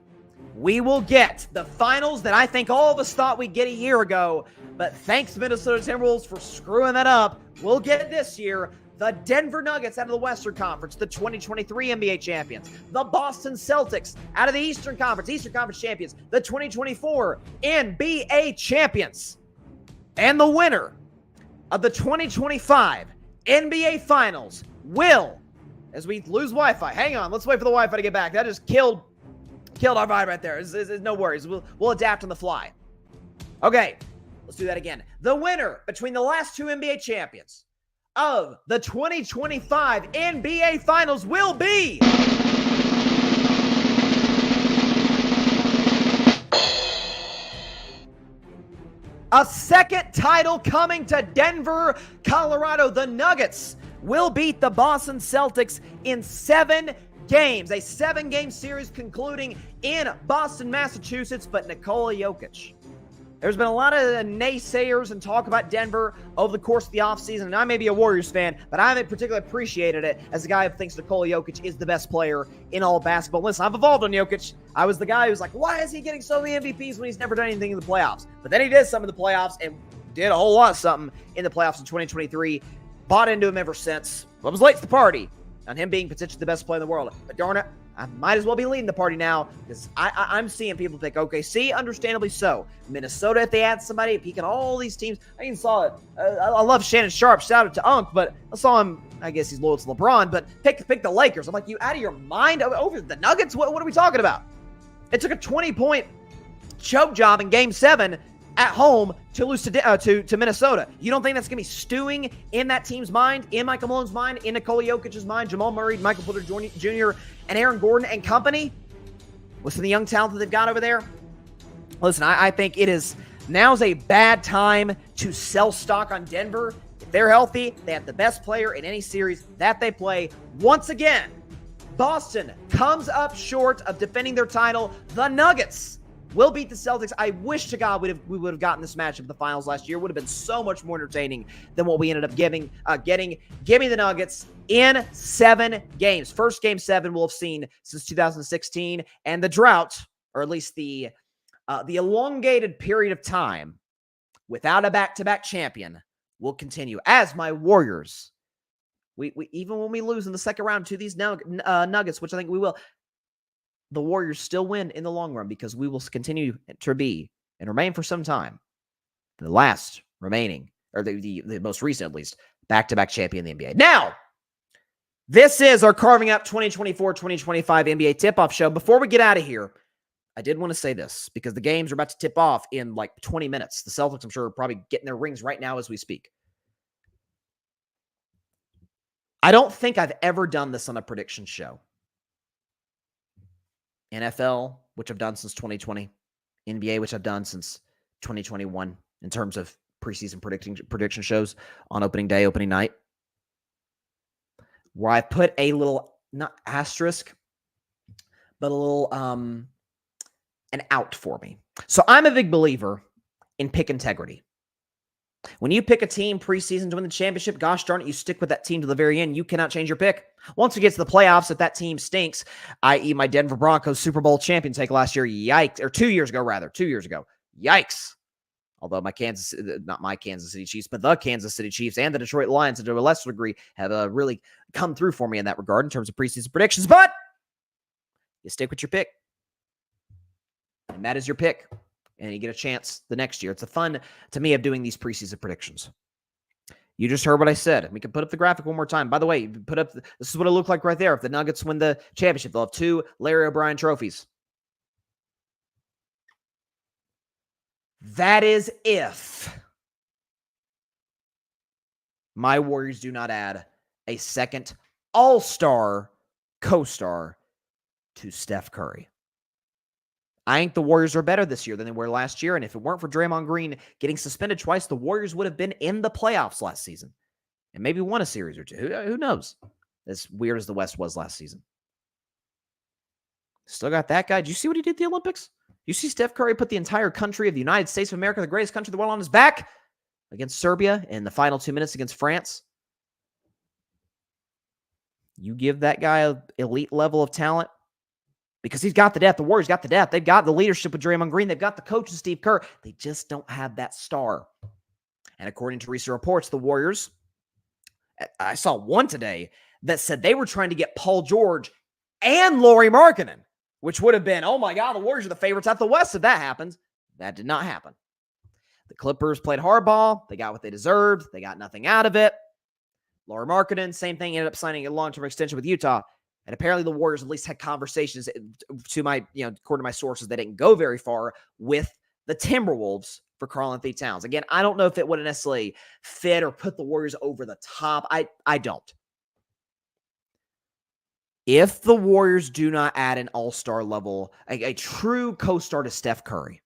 we will get the finals that I think all of us thought we'd get a year ago. But thanks, Minnesota Timberwolves, for screwing that up. We'll get it this year. The Denver Nuggets out of the Western Conference, the 2023 NBA champions. The Boston Celtics out of the Eastern Conference champions. The 2024 NBA champions. And the winner of the 2025 NBA Finals will, as we lose Wi-Fi. Hang on, let's wait for the Wi-Fi to get back. That just killed our vibe right there. There's no worries. We'll adapt on the fly. Okay, let's do that again. The winner between the last 2 NBA champions of the 2025 NBA Finals will be a second title coming to Denver, Colorado. The Nuggets will beat the Boston Celtics in 7 games. A 7-game series concluding in Boston, Massachusetts, but Nikola Jokic. There's been a lot of naysayers and talk about Denver over the course of the offseason, and I may be a Warriors fan, but I haven't particularly appreciated it as a guy who thinks Nikola Jokic is the best player in all of basketball. Listen, I've evolved on Jokic. I was the guy who's like, why is he getting so many MVPs when he's never done anything in the playoffs? But then he did some in the playoffs and did a whole lot of something in the playoffs in 2023. Bought into him ever since. I was late to the party on him being potentially the best player in the world. But darn it, I might as well be leading the party now because I'm seeing people think, OKC, understandably so. Minnesota, if they add somebody, peeking all these teams. I even saw it. I love Shannon Sharp. Shout out to Unk, but I saw him. I guess he's loyal to LeBron, but pick the Lakers. I'm like, you out of your mind over the Nuggets? What are we talking about? It took a 20-point choke job in Game 7 at home to lose to Minnesota. You don't think that's going to be stewing in that team's mind, in Michael Malone's mind, in Nikola Jokic's mind, Jamal Murray, Michael Porter Jr., and Aaron Gordon and company? Listen to the young talent that they've got over there. Listen, I think now's a bad time to sell stock on Denver. If they're healthy, they have the best player in any series that they play. Once again, Boston comes up short of defending their title. The Nuggets will beat the Celtics. I wish to God we would have gotten this matchup in the finals last year. It would have been so much more entertaining than what we ended up getting. Give me the Nuggets in 7 games. First Game 7 we'll have seen since 2016, and the drought, or at least the elongated period of time without a back-to-back champion, will continue as my Warriors. We even when we lose in the second round to these Nuggets, which I think we will, the Warriors still win in the long run because we will continue to be and remain for some time the last remaining, or the most recent at least, back-to-back champion in the NBA. Now, this is our Carving Up 2024-2025 NBA Tip-Off show. Before we get out of here, I did want to say this because the games are about to tip off in like 20 minutes. The Celtics, I'm sure, are probably getting their rings right now as we speak. I don't think I've ever done this on a prediction show. NFL, which I've done since 2020. NBA, which I've done since 2021 in terms of preseason prediction shows on opening day, opening night, where I put a little, not asterisk, but a little, an out for me. So I'm a big believer in pick integrity. When you pick a team preseason to win the championship, gosh darn it, you stick with that team to the very end. You cannot change your pick. Once we get to the playoffs, if that team stinks, i.e. my Denver Broncos Super Bowl champion take last year, yikes, or 2 years ago, yikes. Although not my Kansas City Chiefs, but the Kansas City Chiefs and the Detroit Lions, to a lesser degree, have really come through for me in that regard in terms of preseason predictions. But you stick with your pick. And that is your pick. And you get a chance the next year. It's the fun, to me, of doing these preseason predictions. You just heard what I said. We can put up the graphic one more time. By the way, this is what it looked like right there. If the Nuggets win the championship, they'll have 2 Larry O'Brien trophies. That is if my Warriors do not add a second all-star co-star to Steph Curry. I think the Warriors are better this year than they were last year, and if it weren't for Draymond Green getting suspended twice, the Warriors would have been in the playoffs last season and maybe won a series or two. Who knows? As weird as the West was last season. Still got that guy. Did you see what he did at the Olympics? You see Steph Curry put the entire country of the United States of America, the greatest country in the world, on his back against Serbia in the final 2 minutes against France. You give that guy an elite level of talent, because he's got the depth. The Warriors got the depth. They've got the leadership with Draymond Green. They've got the coach, Steve Kerr. They just don't have that star. And according to recent reports, the Warriors, I saw one today that said they were trying to get Paul George and Lauri Markkanen, which would have been, oh my God, the Warriors are the favorites out the West if that happens. That did not happen. The Clippers played hardball. They got what they deserved. They got nothing out of it. Lauri Markkanen, same thing, ended up signing a long-term extension with Utah. And apparently the Warriors at least had conversations, to my, according to my sources, they didn't go very far with the Timberwolves for Karl-Anthony Towns. Again, I don't know if it would have necessarily fit or put the Warriors over the top. I don't. If the Warriors do not add an all-star level, a true co-star to Steph Curry,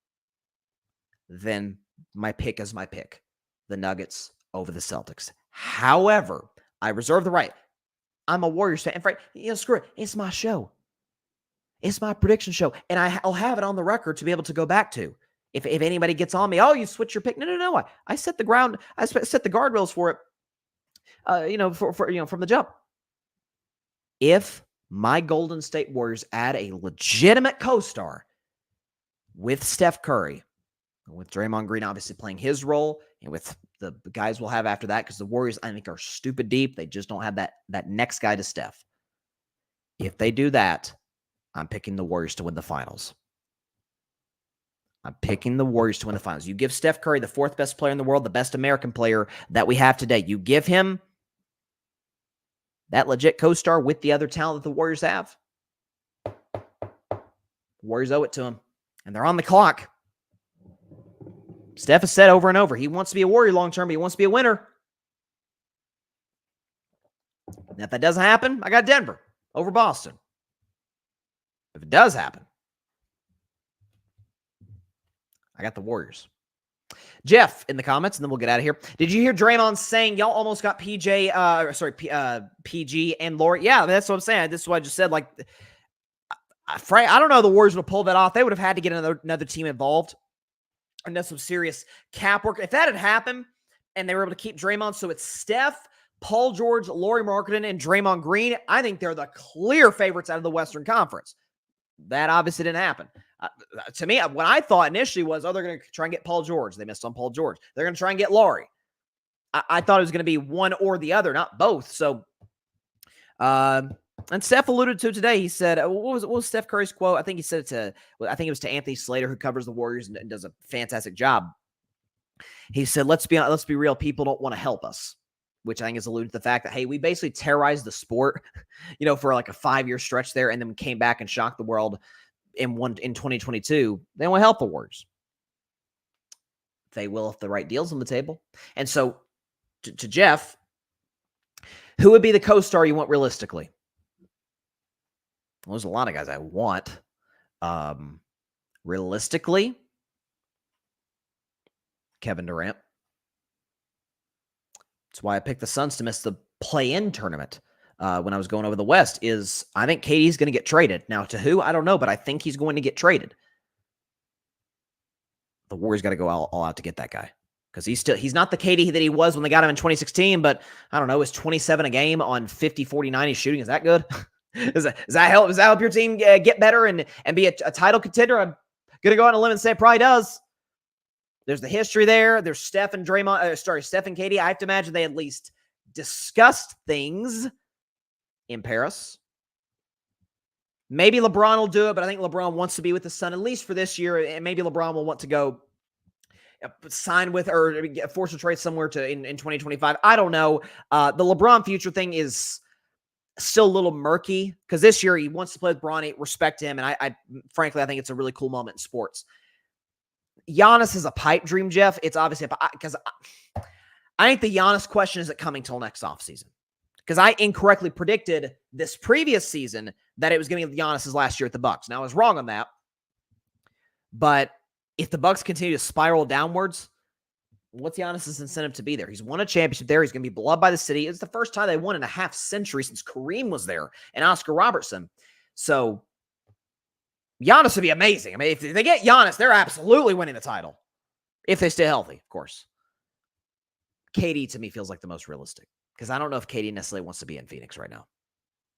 then my pick is my pick. The Nuggets over the Celtics. However, I reserve the right. I'm a Warriors fan. And screw it. It's my show. It's my prediction show. And I'll have it on the record to be able to go back to. If anybody gets on me, oh, you switch your pick. No. I set the ground. I set the guardrails for it. From the jump. If my Golden State Warriors add a legitimate co-star with Steph Curry, with Draymond Green obviously playing his role, and with the guys we'll have after that, because the Warriors, I think, are stupid deep. They just don't have that next guy to Steph. If they do that, I'm picking the Warriors to win the finals. I'm picking the Warriors to win the finals. You give Steph Curry, the fourth best player in the world, the best American player that we have today. You give him that legit co-star with the other talent that the Warriors have. The Warriors owe it to him. And they're on the clock. Steph has said over and over, he wants to be a Warrior long-term, but he wants to be a winner. And if that doesn't happen, I got Denver over Boston. If it does happen, I got the Warriors. Jeff in the comments, and then we'll get out of here. Did you hear Draymond saying y'all almost got PG and Laurie? Yeah, that's what I'm saying. This is what I just said. Like, Frank, I don't know if the Warriors would have pulled that off. They would have had to get another team involved and done some serious cap work. If that had happened and they were able to keep Draymond, so it's Steph, Paul George, Lauri Markkanen, and Draymond Green, I think they're the clear favorites out of the Western Conference. That obviously didn't happen. To me, what I thought initially was, they're going to try and get Paul George. They missed on Paul George. They're going to try and get Lauri. I thought it was going to be one or the other, not both. So, and Steph alluded to today. He said, what was Steph Curry's quote? I think he said it was to Anthony Slater, who covers the Warriors and does a fantastic job. He said, let's be real. People don't want to help us, which I think is alluding to the fact that, hey, we basically terrorized the sport, for like a 5-year stretch there, and then we came back and shocked the world in 2022. They want to help the Warriors. They will if the right deal's on the table. And so, to Jeff, who would be the co-star you want realistically? Well, there's a lot of guys I want. Realistically, Kevin Durant. That's why I picked the Suns to miss the play-in tournament when I was going over the West. I think KD's going to get traded. Now, to who? I don't know, but I think he's going to get traded. The Warriors got to go all out to get that guy, because he's not the KD that he was when they got him in 2016, but I don't know, is 27 a game on 50, 40, 90 shooting. Is that good? Does that help your team get better and be a title contender? I'm going to go on a limb and say it probably does. There's the history there. There's Steph and KD. I have to imagine they at least discussed things in Paris. Maybe LeBron will do it, but I think LeBron wants to be with the Sun at least for this year, and maybe LeBron will want to go sign with or force a trade somewhere in 2025. I don't know. The LeBron future thing is still a little murky, because this year he wants to play with Bronny. Respect him, and I frankly, I think it's a really cool moment in sports. Giannis is a pipe dream, Jeff. It's obviously because I think the Giannis question isn't coming till next offseason, because I incorrectly predicted this previous season that it was going to be Giannis's last year at the Bucks. Now, I was wrong on that, but if the Bucks continue to spiral downwards, what's Giannis's incentive to be there? He's won a championship there. He's going to be beloved by the city. It's the first time they won in a half century since Kareem was there and Oscar Robertson. So Giannis would be amazing. I mean, if they get Giannis, they're absolutely winning the title. If they stay healthy, of course. KD, to me, feels like the most realistic, because I don't know if KD necessarily wants to be in Phoenix right now.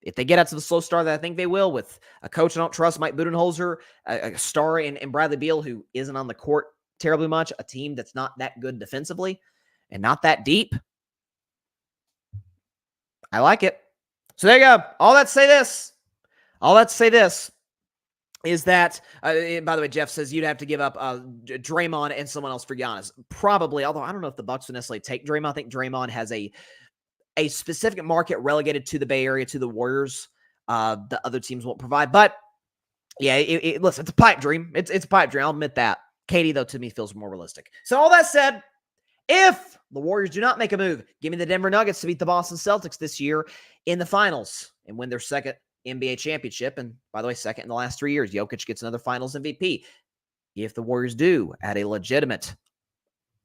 If they get out to the slow start that I think they will, with a coach I don't trust, Mike Budenholzer, a star in Bradley Beal, who isn't on the court terribly much, a team that's not that good defensively and not that deep, I like it. So there you go. All that to say this is that, by the way, Jeff says you'd have to give up Draymond and someone else for Giannis. Probably, although I don't know if the Bucks would necessarily take Draymond. I think Draymond has a specific market relegated to the Bay Area, to the Warriors. The other teams won't provide. But, yeah, listen, it's a pipe dream. It's a pipe dream. I'll admit that. KD, though, to me feels more realistic. So all that said, if the Warriors do not make a move, give me the Denver Nuggets to beat the Boston Celtics this year in the finals and win their second NBA championship. And by the way, second in the last 3 years. Jokic gets another finals MVP. If the Warriors do add a legitimate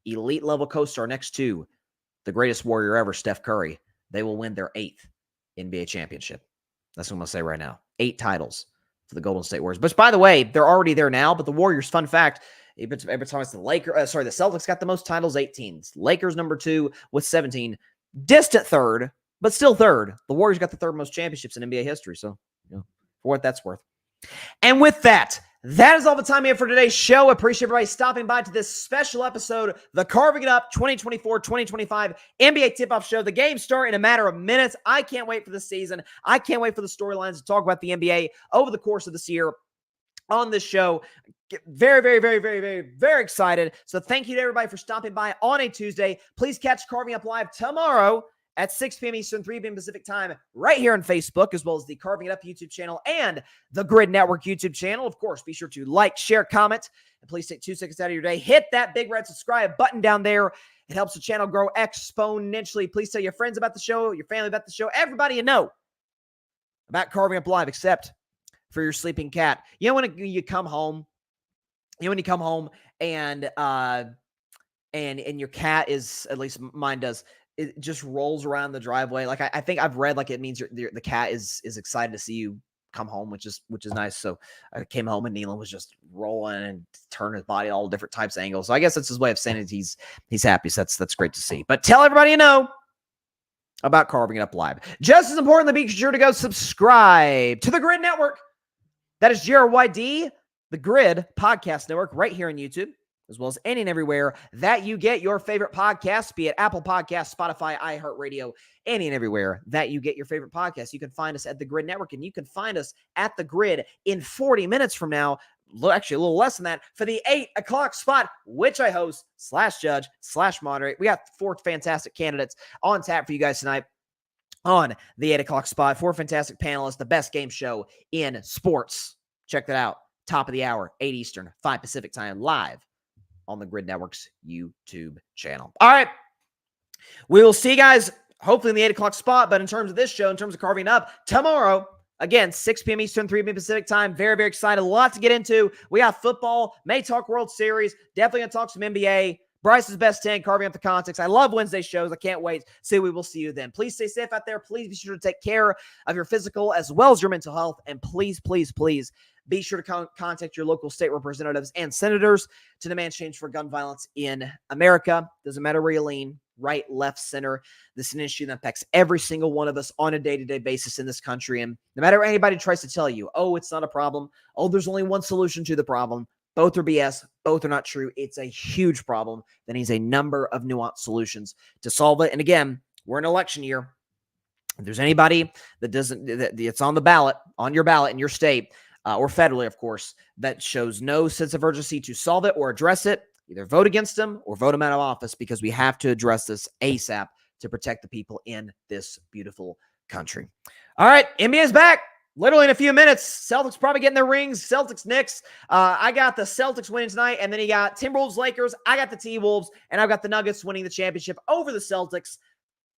elite level co-star next to the greatest Warrior ever, Steph Curry, they will win their 8th NBA championship. That's what I'm going to say right now. 8 titles for the Golden State Warriors. But by the way, they're already there now. But the Warriors, fun fact, every time it's the the Celtics got the most titles, 18. Lakers number 2 with 17. Distant third, but still third. The Warriors got the 3rd most championships in NBA history. So, for what that's worth. And with that is all the time we have for today's show. I appreciate everybody stopping by to this special episode, the Carving It Up 2024-2025 NBA Tip-Off Show. The games start in a matter of minutes. I can't wait for the season. I can't wait for the storylines to talk about the NBA over the course of this year on this show. Very, very, very, very, very, very excited. So thank you to everybody for stopping by on a Tuesday. Please catch Carving Up Live tomorrow at 6 p.m. Eastern, 3 p.m. Pacific time, right here on Facebook, as well as the Carving It Up YouTube channel and the Grid Network YouTube channel. Of course, be sure to like, share, comment, and please take 2 seconds out of your day. Hit that big red subscribe button down there. It helps the channel grow exponentially. Please tell your friends about the show, your family about the show, everybody you know about Carving Up Live, except for your sleeping cat. You know when you come home, and your cat is, at least mine does, it just rolls around the driveway. Like I think I've read, like, it means the cat is excited to see you come home, which is nice. So I came home and Nealon was just rolling and turning his body all different types of angles. So I guess that's his way of saying it. He's happy. So that's great to see. But tell everybody you know about Carving It Up Live. Just as importantly, be sure to go subscribe to the Grid Network. That is GRYD, the Grid Podcast Network, right here on YouTube, as well as any and everywhere that you get your favorite podcasts, be it Apple Podcasts, Spotify, iHeartRadio, any and everywhere that you get your favorite podcasts. You can find us at the Grid Network, and you can find us at the Grid in 40 minutes from now, actually a little less than that, for the 8 o'clock spot, which I host /judge /moderate. We got 4 fantastic candidates on tap for you guys tonight on the 8 o'clock spot. 4 fantastic panelists, the best game show in sports. Check that out. Top of the hour, 8 Eastern, 5 Pacific time, live on the Grid Network's YouTube channel. All right. We will see you guys hopefully in the 8 o'clock spot. But in terms of this show, in terms of Carving It Up, tomorrow, again, 6 p.m. Eastern, 3 p.m. Pacific time. Very, very excited. A lot to get into. We got football, may talk World Series, definitely going to talk some NBA. Bryce's Best 10, Carving Up the Context. I love Wednesday shows. I can't wait. We will see you then. Please stay safe out there. Please be sure to take care of your physical as well as your mental health. And please, please, please be sure to contact your local state representatives and senators to demand change for gun violence in America. Doesn't matter where you lean, right, left, center. This is an issue that affects every single one of us on a day-to-day basis in this country. And no matter what anybody tries to tell you, oh, it's not a problem. Oh, there's only one solution to the problem. Both are BS. Both are not true. It's a huge problem that needs a number of nuanced solutions to solve it. And again, we're in election year. If there's anybody that it's on the ballot, on your ballot in your state, or federally, of course, that shows no sense of urgency to solve it or address it, either vote against them or vote them out of office, because we have to address this ASAP to protect the people in this beautiful country. All right, NBA is back. Literally in a few minutes. Celtics probably getting their rings. Celtics, Knicks. I got the Celtics winning tonight, and then you got Timberwolves, Lakers. I got the T-Wolves, and I've got the Nuggets winning the championship over the Celtics.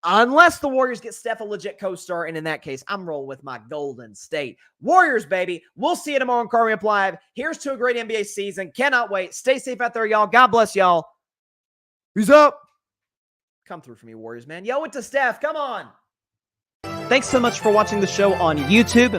Unless the Warriors get Steph a legit co-star, and in that case, I'm rolling with my Golden State Warriors, baby. We'll see you tomorrow on Carving Up Live. Here's to a great NBA season. Cannot wait. Stay safe out there, y'all. God bless y'all. Peace up. Come through for me, Warriors, man. Yo, it to Steph. Come on. Thanks so much for watching the show on YouTube.